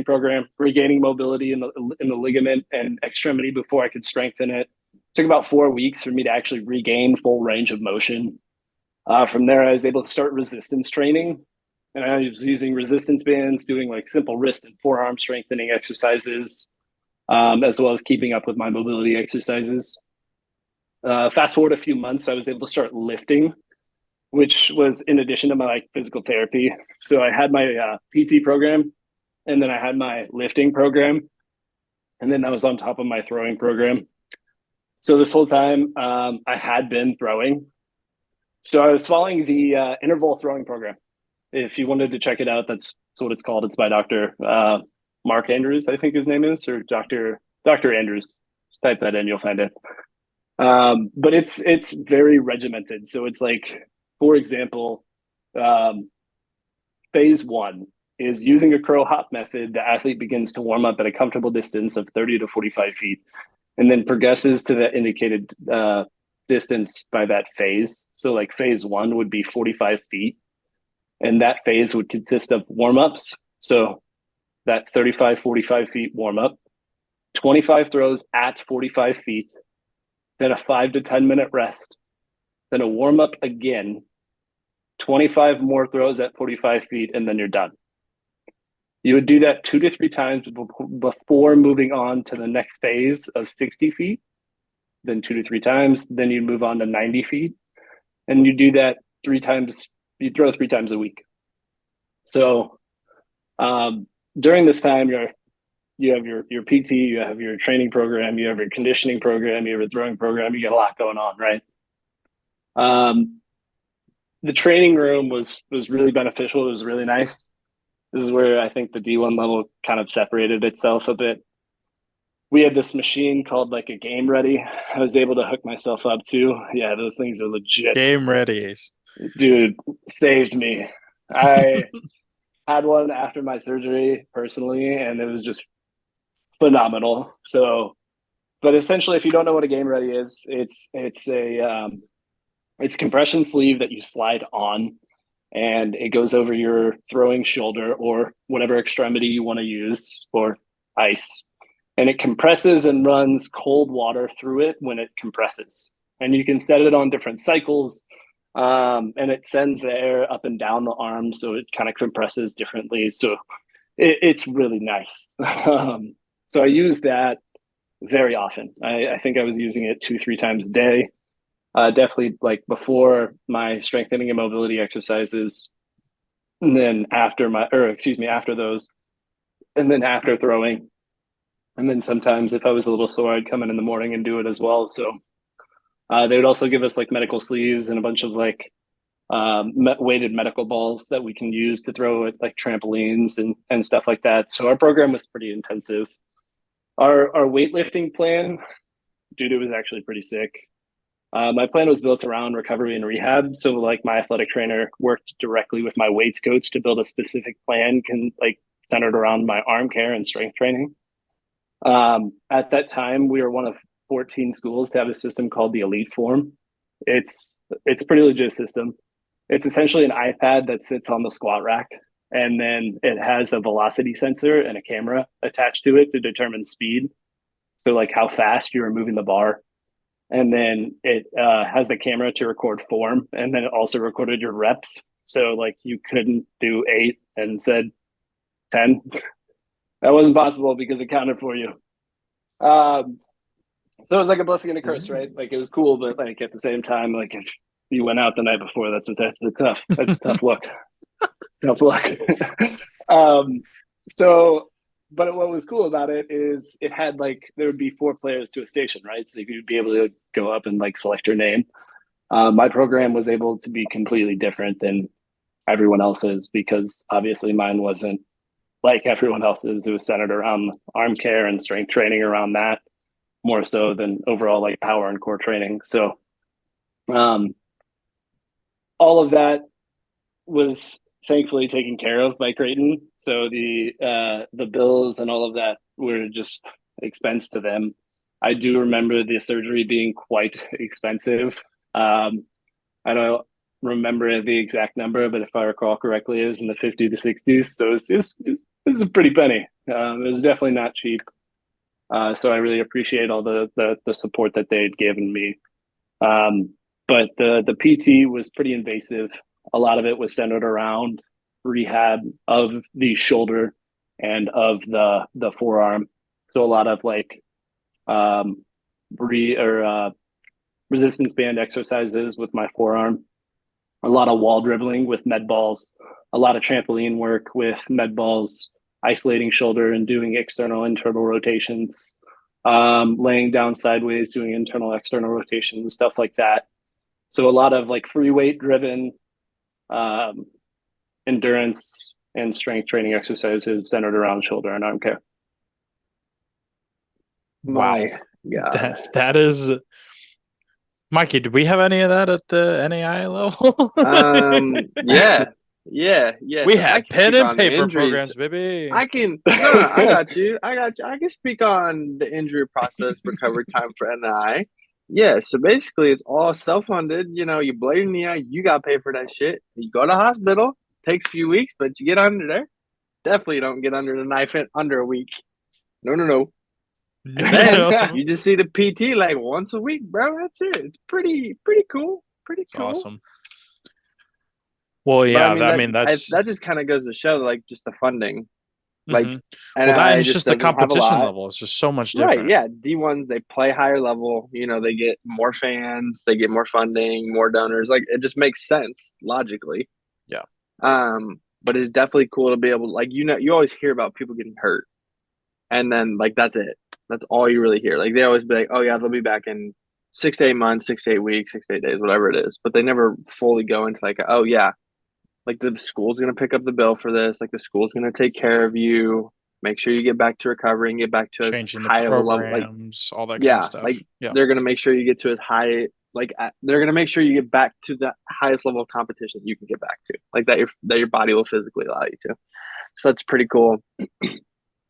program, regaining mobility in the ligament and extremity before I could strengthen it. It took about 4 weeks for me to actually regain full range of motion. From there, I was able to start resistance training, and I was using resistance bands, doing like simple wrist and forearm strengthening exercises, as well as keeping up with my mobility exercises. Fast forward a few months, I was able to start lifting, which was in addition to my like physical therapy. So I had my PT program, and then I had my lifting program, and then that was on top of my throwing program. So this whole time, I had been throwing. So I was following the interval throwing program. If you wanted to check it out, that's what it's called. It's by Dr. Mark Andrews, I think his name is, or Dr. Andrews. Just type that in, you'll find it. But it's very regimented. So it's like, for example, phase one is using a curl hop method. The athlete begins to warm up at a comfortable distance of 30 to 45 feet, and then progresses to the indicated distance by that phase. So like phase one would be 45 feet. And that phase would consist of warm-ups. So that 35, 45 feet warm-up, 25 throws at 45 feet, then a 5 to 10 minute rest, then a warm-up again, 25 more throws at 45 feet, and then you're done. You would do that 2 to 3 times before moving on to the next phase of 60 feet, then 2 to 3 times, then you move on to 90 feet, and you do that 3 times. You throw 3 times a week. So during this time, you have your PT, you have your training program, you have your conditioning program, you have your throwing program. You got a lot going on, right? The training room was really beneficial. It was really nice. This is where I think the D1 level kind of separated itself a bit. We had this machine called like a Game Ready. I was able to hook myself up to. Yeah, those things are legit. Game Ready. Dude, saved me. I had one after my surgery personally, and it was just phenomenal. So, but essentially, if you don't know what a Game Ready is, it's compression sleeve that you slide on, and it goes over your throwing shoulder or whatever extremity you want to use for ice, and it compresses and runs cold water through it when it compresses, and you can set it on different cycles. And it sends the air up and down the arm, so it kind of compresses differently. So it's really nice. So I use that very often. I think I was using it 2-3 times a day. Definitely like before my strengthening and mobility exercises, and then after after those, and then after throwing, and then sometimes if I was a little sore, I'd come in the morning and do it as well. So they would also give us like medical sleeves and a bunch of like weighted medical balls that we can use to throw at like trampolines and stuff like that. So our program was pretty intensive. Our weightlifting plan, dude, it was actually pretty sick. My plan was built around recovery and rehab. So like my athletic trainer worked directly with my weights coach to build a specific plan centered around my arm care and strength training. At that time, we were one of 14 schools to have a system called the Elite Form. It's a pretty legit system. It's essentially an iPad that sits on the squat rack, and then it has a velocity sensor and a camera attached to it to determine speed. So like how fast you're moving the bar. And then it has the camera to record form, and then it also recorded your reps. So like you couldn't do 8 and said 10. That wasn't possible because it counted for you. So it was like a blessing and a curse, right? Like it was cool, but like at the same time, like if you went out the night before, that's tough luck. It's tough luck. So, but what was cool about it is it had like there would be 4 players to a station, right? So you'd be able to go up and like select your name. My program was able to be completely different than everyone else's because obviously mine wasn't like everyone else's. It was centered around arm care and strength training around that more so than overall like power and core training. So all of that was thankfully taken care of by Creighton. So the bills and all of that were just expense to them. I do remember the surgery being quite expensive. I don't remember the exact number, but if I recall correctly, it was in the 50 to 60s. So it was a pretty penny. It was definitely not cheap. So I really appreciate all the support that they had given me. But the PT was pretty invasive. A lot of it was centered around rehab of the shoulder and of the forearm. So a lot of like resistance band exercises with my forearm, a lot of wall dribbling with med balls, a lot of trampoline work with med balls, isolating shoulder and doing external internal rotations, laying down sideways, doing internal external rotations, stuff like that. So a lot of like free weight driven endurance and strength training exercises centered around shoulder and arm care. Wow. Yeah. That is, Mikey, do we have any of that at the NAI level? Yeah. We So had pen and paper programs, baby. I got you. I can speak on the injury process, recovery time for NI. Yeah, so basically it's all self-funded. You know, you blow your knee out, you got to pay for that shit. You go to hospital, takes a few weeks, but you get under there. Definitely don't get under the knife in under a week. No. Then you just see the PT like once a week, bro. That's it. It's pretty cool. Pretty It's cool. awesome. Well, yeah, that just kind of goes to show like just the funding. Like, well, that is just the competition level. It's just so much different. Right, yeah. D1s, they play higher level. You know, they get more fans, they get more funding, more donors. Like, it just makes sense logically. Yeah. But it's definitely cool to be able to, like, you know, you always hear about people getting hurt. And then, like, that's it. That's all you really hear. Like, they always be like, oh, yeah, they'll be back in 6 to 8 months, 6 to 8 weeks, 6 to 8 days, whatever it is. But they never fully go into, like, oh, yeah, like the school's going to pick up the bill for this. Like the school's going to take care of you. Make sure you get back to recovery and get back to changing as high the programs, level, all that kind of stuff. Like they're going to make sure you get to as high, like they're going to make sure you get back to the highest level of competition you can get back to, like that your body will physically allow you to. So that's pretty cool.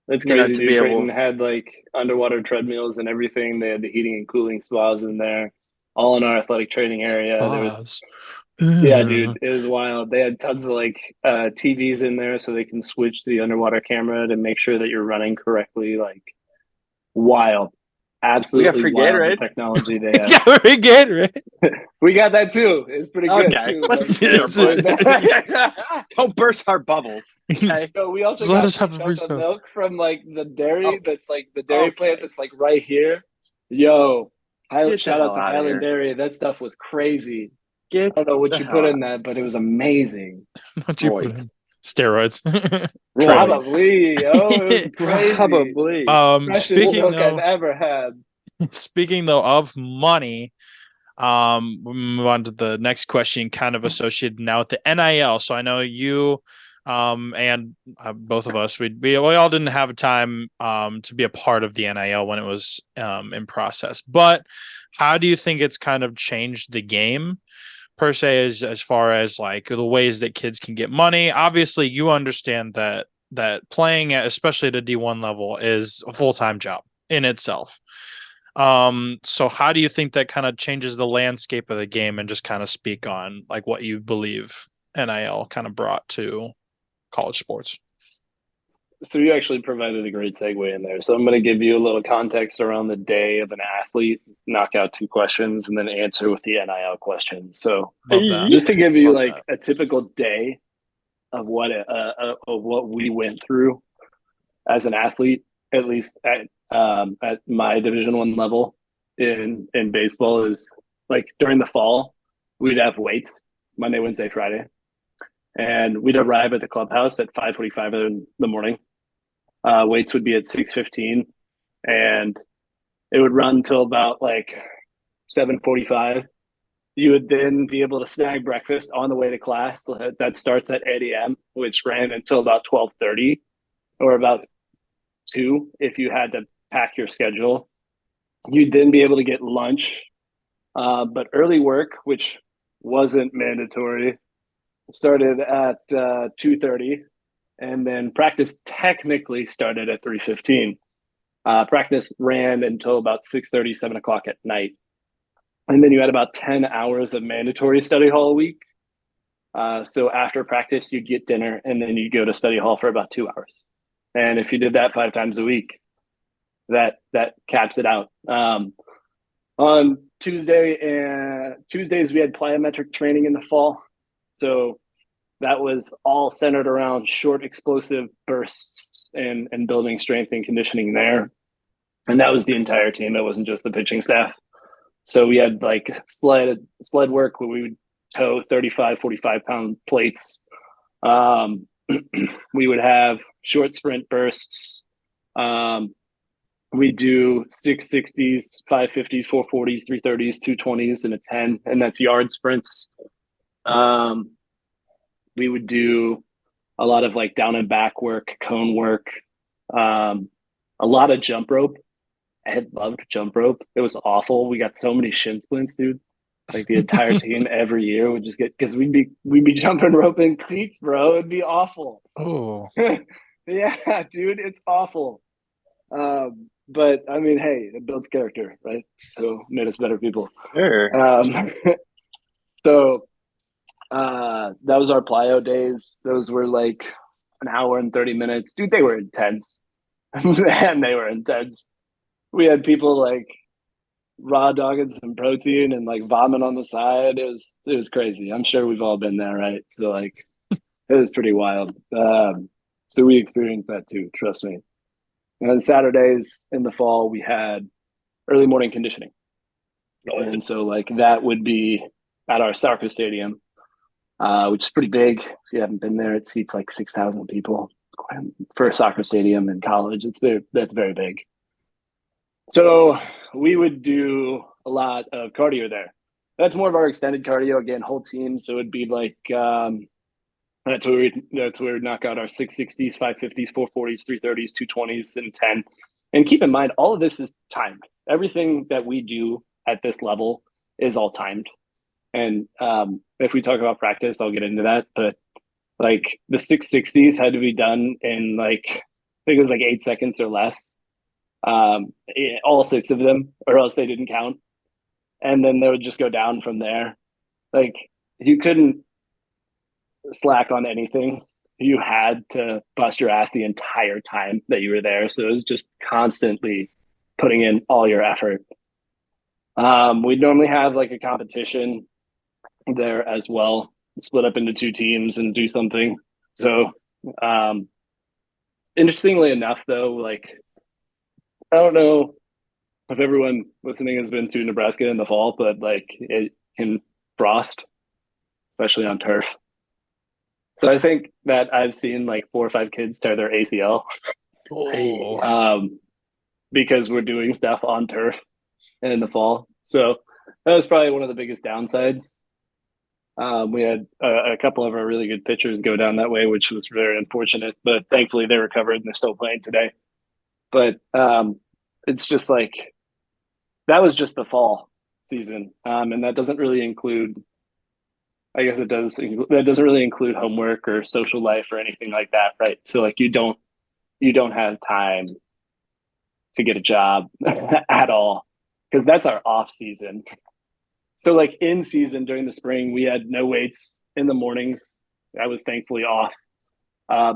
That's crazy. Creighton had like underwater treadmills and everything. They had the heating and cooling spas in there, all in our athletic training area. There was, yeah, dude, it was wild. They had tons of like TVs in there so they can switch to the underwater camera to make sure that you're running correctly. Like wild, absolutely free wild Gatorade. The technology they have. Yeah, free Gatorade. We got that too. It's pretty good too. Don't burst our bubbles. Okay. So we also let got us have a free milk from like the dairy. That's like the dairy plant that's like right here. Yo, shout out to Highland Dairy. That stuff was crazy. I don't know what you put in that, but it was amazing. What you put in? Steroids. Probably. Oh, it was crazy. Probably. Speaking I've ever had. Speaking though of money, we move on to the next question, kind of associated now with the NIL. So I know you and both of us, we all didn't have time to be a part of the NIL when it was in process. But how do you think it's kind of changed the game per se, as far as like the ways that kids can get money? Obviously, you understand that playing at, especially at a D1 level, is a full-time job in itself. So how do you think that kind of changes the landscape of the game, and just kind of speak on like what you believe NIL kind of brought to college sports? So you actually provided a great segue in there. So I'm going to give you a little context around the day of an athlete, knock out 2 questions, and then answer with the NIL question. So Love that. just to give you Love like that. a typical day of what we went through as an athlete, at least at my Division I level in baseball, is like during the fall, we'd have weights Monday, Wednesday, Friday, and we'd arrive at the clubhouse at 5:45 in the morning. Weights would be at 6:15, and it would run till about like 7:45. You would then be able to snag breakfast on the way to class. That starts at 8 a.m., which ran until about 12:30 or about 2 if you had to pack your schedule. You'd then be able to get lunch, but early work, which wasn't mandatory, started at 2:30, and then practice technically started at 3:15. Practice ran until about 6:30, 7 o'clock at night. And then you had about 10 hours of mandatory study hall a week. So after practice, you'd get dinner, and then you'd go to study hall for about 2 hours. And if you did that 5 times a week, that caps it out. On Tuesdays, we had plyometric training in the fall. So that was all centered around short explosive bursts and building strength and conditioning there. And that was the entire team. It wasn't just the pitching staff. So we had like sled work where we would tow 35, 45-pound plates. We would have short sprint bursts. We do 660s, 550s, 440s, 330s, 220s, and a 10, and that's yard sprints. We would do a lot of like down and back work, cone work, a lot of jump rope. I had loved jump rope. It was awful. We got so many shin splints, dude. Like the entire team every year would just get, because we'd be jumping rope in cleats, bro. It'd be awful. Oh, Yeah, dude, it's awful. But I mean, hey, it builds character, right? So made us better people. Sure. So that was our plyo days. Those were like an hour and 30 minutes. Dude, they were intense. Man, they were intense. We had people like raw dogging some protein and like vomit on the side. It was crazy. I'm sure we've all been there, right? So like it was pretty wild. So we experienced that too, trust me. And then Saturdays in the fall we had early morning conditioning. And so like that would be at our soccer stadium, which is pretty big. If you haven't been there, it seats like 6,000 people. For a soccer stadium in college, that's very big. So we would do a lot of cardio there. That's more of our extended cardio, again, whole team. So it'd be like that's where we'd knock out our 660s, 550s, 440s, 330s, 220s, and 10. And keep in mind, all of this is timed. Everything that we do at this level is all timed. And if we talk about practice, I'll get into that. But like the 660s had to be done in like, I think it was like 8 seconds or less. All 6 of them, or else they didn't count. And then they would just go down from there. Like you couldn't slack on anything. You had to bust your ass the entire time that you were there. So it was just constantly putting in all your effort. We'd normally have like a competition there as well, split up into 2 teams and do something. So interestingly enough, though, like I don't know if everyone listening has been to Nebraska in the fall, but like it can frost, especially on turf. So I think that I've seen like 4 or 5 kids tear their ACL because we're doing stuff on turf in the fall. So that was probably one of the biggest downsides. We had a couple of our really good pitchers go down that way, which was very unfortunate, but thankfully they recovered and they're still playing today. But it's just like, that was just the fall season. And that doesn't really include, I guess it does, that doesn't really include homework or social life or anything like that, right? So like you don't have time to get a job at all, because that's our off season. So like in season during the spring, we had no weights in the mornings. I was thankfully off.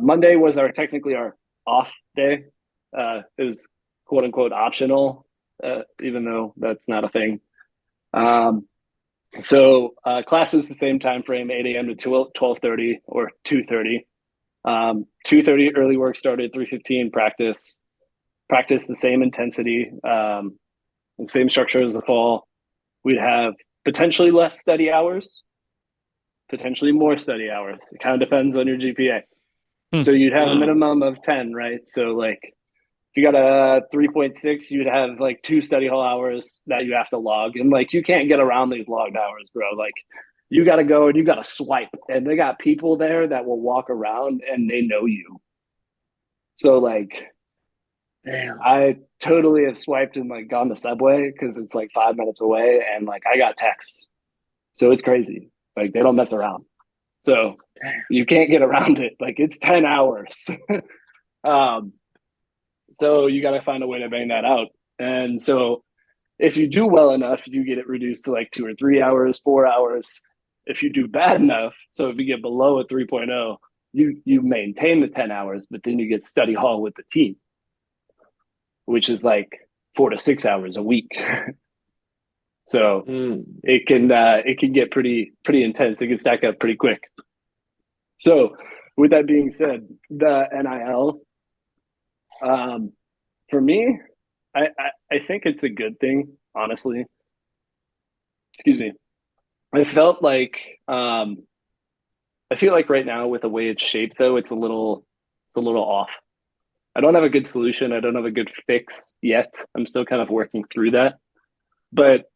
Monday was technically our off day. It was quote unquote optional, even though that's not a thing. So classes the same time frame, 8 a.m. to 12:30 or 2:30. 2:30 early work started, 3:15 practice. Practice the same intensity, and same structure as the fall. We'd have potentially less study hours, potentially more study hours. It kind of depends on your GPA. So you'd have a minimum of 10, right? So like if you got a 3.6, you'd have like 2 study hall hours that you have to log. And like you can't get around these logged hours, bro. Like you got to go and you got to swipe. And they got people there that will walk around and they know you. So like, damn, I totally have swiped and like gone to Subway because it's like 5 minutes away and like I got texts. So it's crazy. Like they don't mess around. So you can't get around it. Like it's 10 hours. So you got to find a way to bang that out. And so if you do well enough, you get it reduced to like 2 or 3 hours, 4 hours. If you do bad enough, so if you get below a 3.0, you maintain the 10 hours, but then you get study hall with the team, which is like 4 to 6 hours a week. So it can get pretty intense. It can stack up pretty quick. So with that being said, the NIL, for me, I think it's a good thing, honestly. Excuse me. I felt like I feel like right now with the way it's shaped though, it's a little off. I don't have a good solution. I don't have a good fix yet. I'm still kind of working through that. But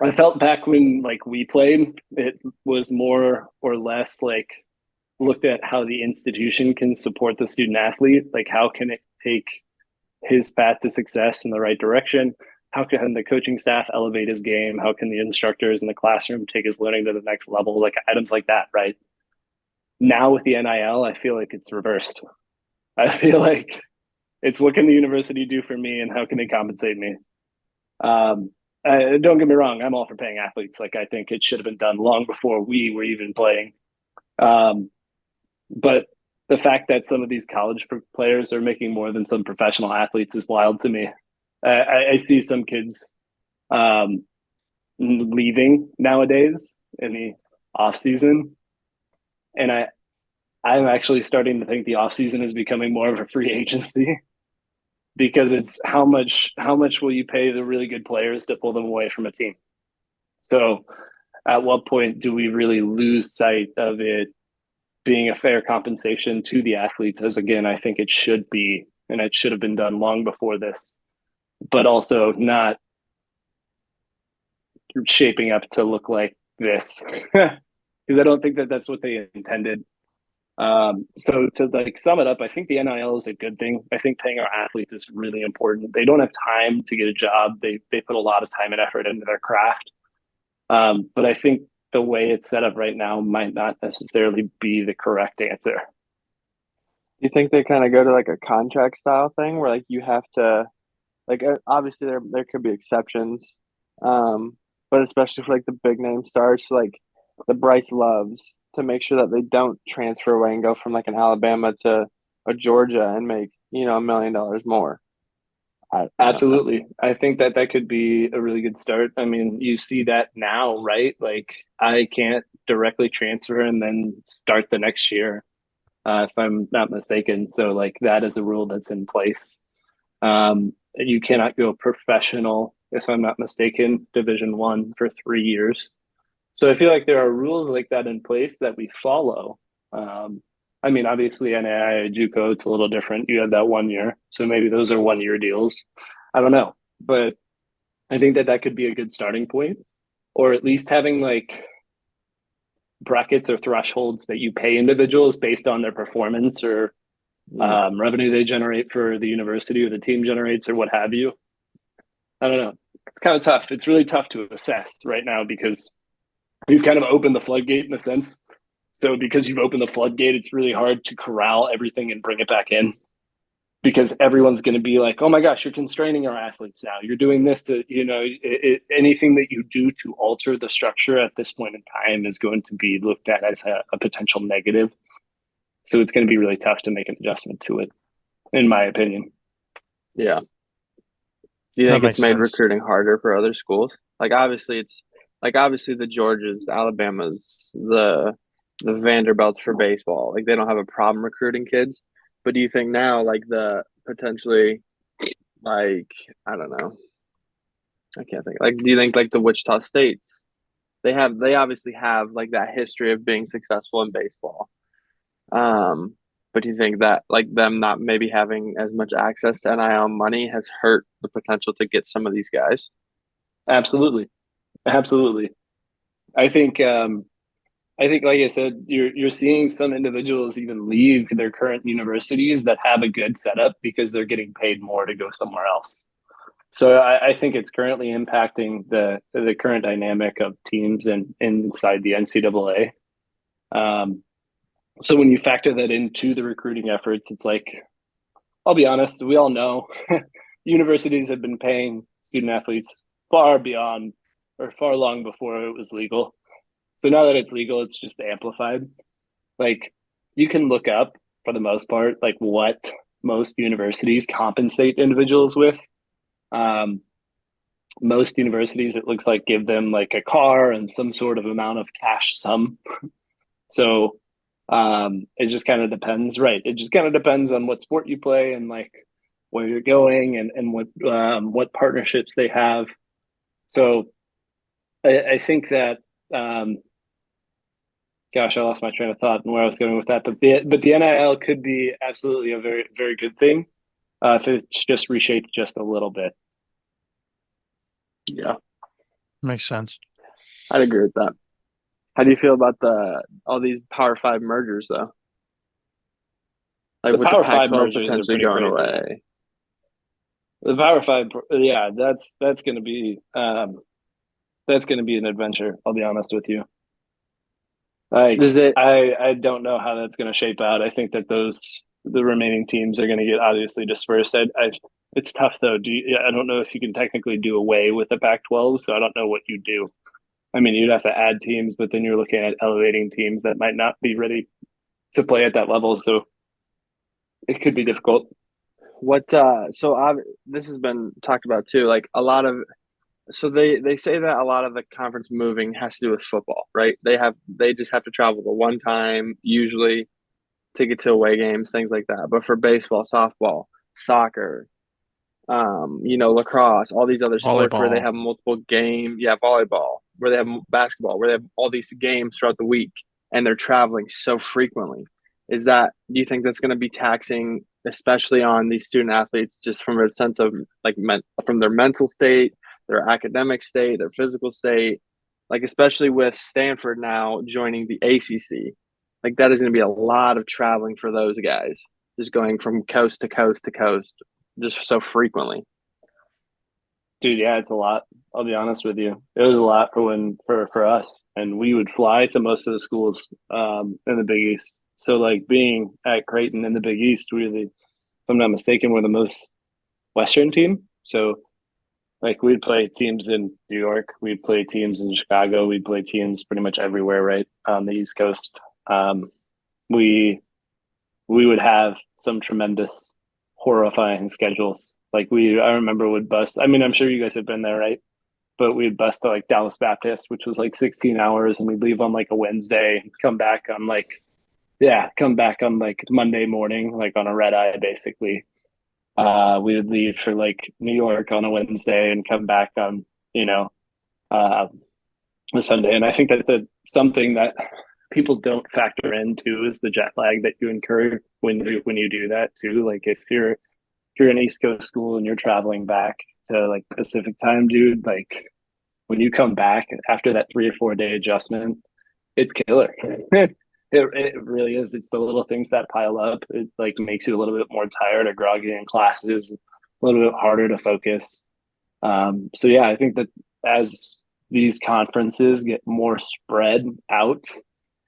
I felt back when like we played, it was more or less like looked at how the institution can support the student athlete. Like how can it take his path to success in the right direction? How can the coaching staff elevate his game? How can the instructors in the classroom take his learning to the next level? Like items like that, right? Now with the NIL, I feel like it's reversed. I feel like it's what can the university do for me and how can they compensate me? Don't get me wrong, I'm all for paying athletes. Like I think it should have been done long before we were even playing. But the fact that some of these college players are making more than some professional athletes is wild to me. I see some kids leaving nowadays in the off season, and I'm actually starting to think the off season is becoming more of a free agency because it's how much will you pay the really good players to pull them away from a team? So at what point do we really lose sight of it being a fair compensation to the athletes, as again, I think it should be, and it should have been done long before this, but also not shaping up to look like this because I don't think that that's what they intended. So to like sum it up, I think the NIL is a good thing. I think paying our athletes is really important. They don't have time to get a job. They put a lot of time and effort into their craft. But I think the way it's set up right now might not necessarily be the correct answer. You think they kind of go to like a contract style thing where like you have to like obviously there could be exceptions, but especially for like the big name stars like the Bryce Loves to make sure that they don't transfer away and go from like an Alabama to a Georgia and make $1 million more. Absolutely. I think that could be a really good start. I mean, you see that now, right? Like I can't directly transfer and then start the next year, if I'm not mistaken. So like that is a rule that's in place. You cannot go professional, if I'm not mistaken, Division I for 3 years. So I feel like there are rules like that in place that we follow. I mean, obviously, NAIA, JUCO, it's a little different. You have that 1 year, so maybe those are 1 year deals. I don't know, but I think that could be a good starting point, or at least having like brackets or thresholds that you pay individuals based on their performance or revenue they generate for the university or the team generates or what have you. I don't know. It's kind of tough. It's really tough to assess right now because you've kind of opened the floodgate in a sense. So because you've opened the floodgate, it's really hard to corral everything and bring it back in because everyone's going to be like, oh my gosh, you're constraining our athletes now. You're doing this to, anything that you do to alter the structure at this point in time is going to be looked at as a potential negative. So it's going to be really tough to make an adjustment to it. in my opinion. Yeah. Do you That think it's makes made sense. recruiting harder for other schools? Obviously the Georgias, the Alabamas, the Vanderbilts for baseball. Like they don't have a problem recruiting kids. But do you think now like the potentially like I don't know. I can't think. Like do you think like the Wichita States they obviously have like that history of being successful in baseball. Um but do you think that like them not maybe having as much access to NIL money has hurt the potential to get some of these guys? Absolutely, absolutely. I think I think, like I said, you're seeing some individuals even leave their current universities that have a good setup because they're getting paid more to go somewhere else. So I think it's currently impacting the current dynamic of teams and inside the NCAA. So when you factor that into the recruiting efforts, it's like, I'll be honest, we all know universities have been paying student athletes far beyond or far long before it was legal. So now that it's legal, it's just amplified. Like you can look up for the most part, like what most universities compensate individuals with. Um, Most universities, it looks like, give them like a car and some sort of amount of cash sum. So it just kind of depends, right? It just kind of depends on what sport you play and like where you're going and what partnerships they have. So I think that gosh, I lost my train of thought and where I was going with that. But the NIL could be absolutely a very very good thing if it's just reshaped just a little bit. Yeah, Makes sense. I'd agree with that. How do you feel about the all these Power Five mergers though? Like The with the Power Five Pac-12 mergers are potentially pretty going crazy. away. The Power Five, yeah, that's going to be an adventure. I'll be honest with you. Like Is it? I don't know how that's going to shape out. I think that the remaining teams are going to get obviously dispersed. It's tough though. I don't know if you can technically do away with the Pac-12, so I don't know what you do. I mean, you'd have to add teams, but then you're looking at elevating teams that might not be ready to play at that level. So it could be difficult. What this has been talked about too. Like a lot of so they say that a lot of the conference moving has to do with football, right? They just have to travel the one time usually to get to away games, things like that. But for baseball, softball, soccer, lacrosse, all these other sports where they Volleyball. have multiple games, yeah, volleyball, where they have basketball, where they have all these games throughout the week and they're traveling so frequently. Do you think that's going to be taxing, especially on these student athletes, just from a sense of like from their mental state, their academic state, their physical state, like especially with Stanford now joining the ACC, like that is going to be a lot of traveling for those guys, just going from coast to coast to coast, just so frequently. Dude, yeah, it's a lot. I'll be honest with you. It was a lot for us, and we would fly to most of the schools in the Big East. So like being at Creighton in the Big East, really, if I'm not mistaken, we're the most Western team. So like we'd play teams in New York, we'd play teams in Chicago, we'd play teams pretty much everywhere, right on the East Coast. We we would have some tremendous, horrifying schedules. Like I remember would bus. I mean, I'm sure you guys have been there, right? But we'd bus to like Dallas Baptist, which was like 16 hours, and we'd leave on like a Wednesday, and come back on like Monday morning, like on a red eye, basically. We would leave for like New York on a Wednesday and come back on, you know, uh, a Sunday. And I think that something that people don't factor into is the jet lag that you incur when you do that too. Like if you're an East Coast school and you're traveling back to like Pacific time, dude, like when you come back after that 3 or 4 day adjustment, it's killer. It really is. It's the little things that pile up. It like makes you a little bit more tired or groggy in classes, a little bit harder to focus. So yeah, I think that as these conferences get more spread out,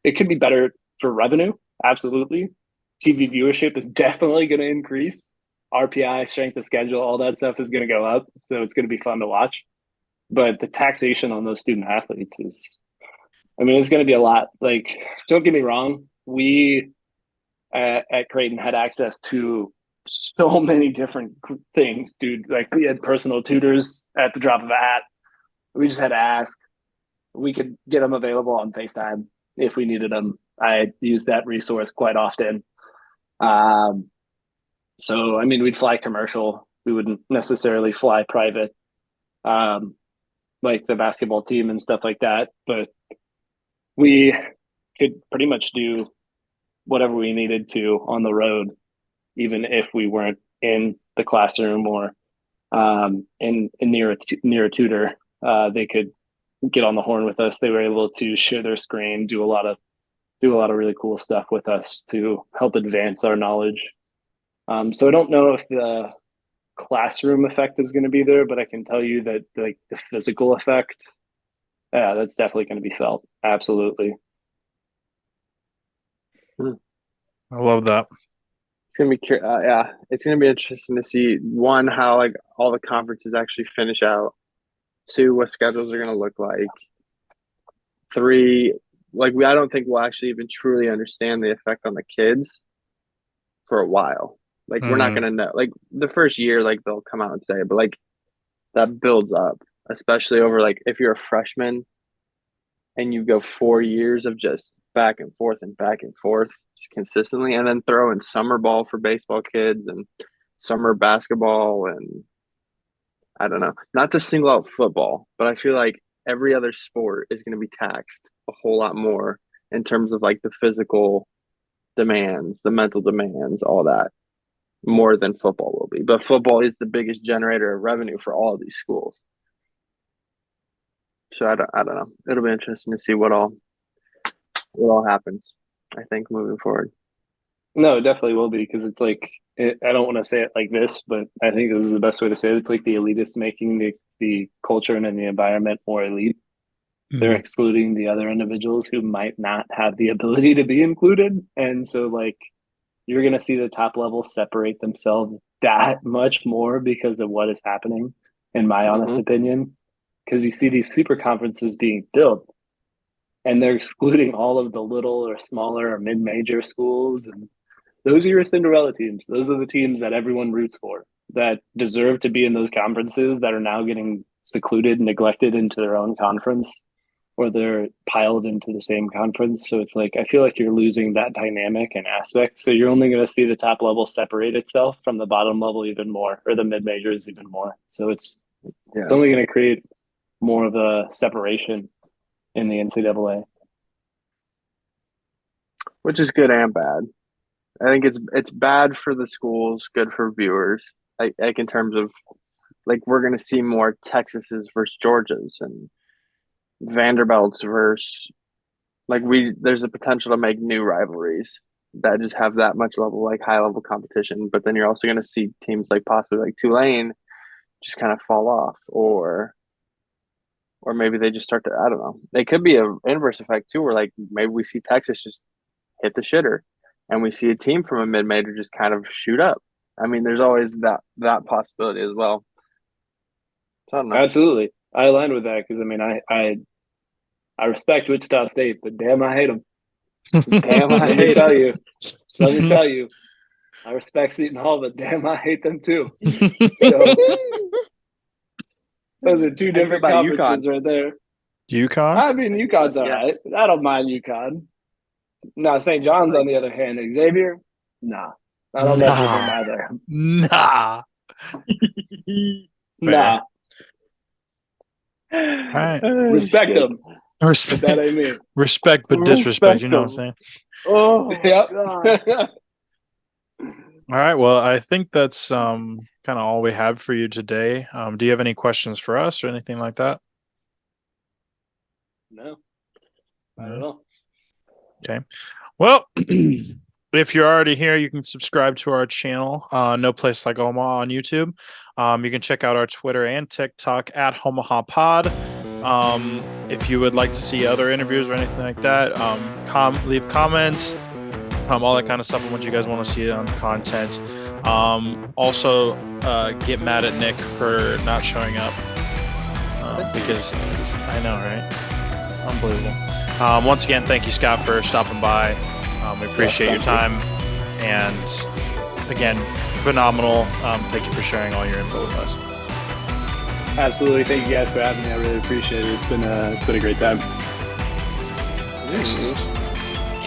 it could be better for revenue. Absolutely. TV viewership is definitely going to increase. RPI, strength of schedule, all that stuff is going to go up. So it's going to be fun to watch. But the taxation on those student athletes is, I mean, it's going to be a lot. Like, don't get me wrong. We at Creighton had access to so many different things, dude. Like we had personal tutors at the drop of a hat. We just had to ask. We could get them available on FaceTime if we needed them. I used that resource quite often. So, I mean, we'd fly commercial. We wouldn't necessarily fly private, like the basketball team and stuff like that. But we could pretty much do whatever we needed to on the road, even if we weren't in the classroom or near a tutor. They could get on the horn with us. They were able to share their screen, do a lot of really cool stuff with us to help advance our knowledge. So I don't know if the classroom effect is going to be there, but I can tell you that like the physical effect, yeah, that's definitely going to be felt. Absolutely. I love that. It's gonna be yeah, it's gonna be interesting to see one how like all the conferences actually finish out. Two, what schedules are gonna look like. Three, like I don't think we'll actually even truly understand the effect on the kids for a while. Like we're not gonna know. Like the first year, like they'll come out and say, but like that builds up, especially over like if you're a freshman and you go 4 years of just back and forth just consistently, and then throw in summer ball for baseball kids and summer basketball, and I don't know, not to single out football, but I feel like every other sport is going to be taxed a whole lot more in terms of like the physical demands, the mental demands, all that, more than football will be. But football is the biggest generator of revenue for all of these schools. So I don't know. It'll be interesting to see what all happens, I think, moving forward. No, it definitely will be, because it's like I don't want to say it like this, but I think this is the best way to say it. It's like the elitists making the culture and the environment more elite. They're excluding the other individuals who might not have the ability to be included. And so like you're going to see the top level separate themselves that much more because of what is happening, in my honest opinion, because you see these super conferences being built and they're excluding all of the little or smaller or mid-major schools. And those are your Cinderella teams. Those are the teams that everyone roots for, that deserve to be in those conferences, that are now getting secluded, neglected into their own conference, or they're piled into the same conference. So it's like I feel like you're losing that dynamic and aspect. So you're only going to see the top level separate itself from the bottom level even more, or the mid majors even more. So it's only going to create more of a separation in the NCAA, which is good and bad. I think it's bad for the schools, good for viewers. Like in terms of like we're going to see more Texases versus Georgias and Vanderbilts versus there's a potential to make new rivalries that just have that much level, like high level competition. But then you're also going to see teams like possibly like Tulane just kind of fall off, or maybe they just start to, I don't know. It could be an inverse effect too, where like maybe we see Texas just hit the shitter and we see a team from a mid-major just kind of shoot up. I mean, there's always that possibility as well. So I don't know. Absolutely. I align with that, because I mean, I respect Wichita State, but damn, I hate them. Damn, Let me tell you, I respect Seton Hall, but damn, I hate them too. So those are two different conferences right there. UConn? I mean, UConn's all right. I don't mind UConn. Now, St. John's, on the other hand, Xavier, nah. I don't mess with him either. Nah. Nah. All right. Respect them. Respect, but that ain't me. Respect but disrespect, you know what I'm saying? Oh, yep. All right. Well, I think that's kind of all we have for you today. Do you have any questions for us or anything like that? No. I don't know. Okay. Well, if you're already here, you can subscribe to our channel, No Place Like Omaha on YouTube. You can check out our Twitter and TikTok at Homaha Pod. If you would like to see other interviews or anything like that, leave comments, all that kind of stuff, and what you guys want to see on content. Also, get mad at Nick for not showing up, because I know, right? Unbelievable. Once again, thank you, Scott, for stopping by. We appreciate your time. And again, phenomenal. Thank you for sharing all your info with us. Absolutely. Thank you guys for having me. I really appreciate it. It's been a great time.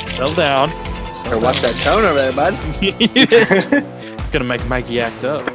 Settle down. Watch that tone over there, bud. Gonna make Mikey act up.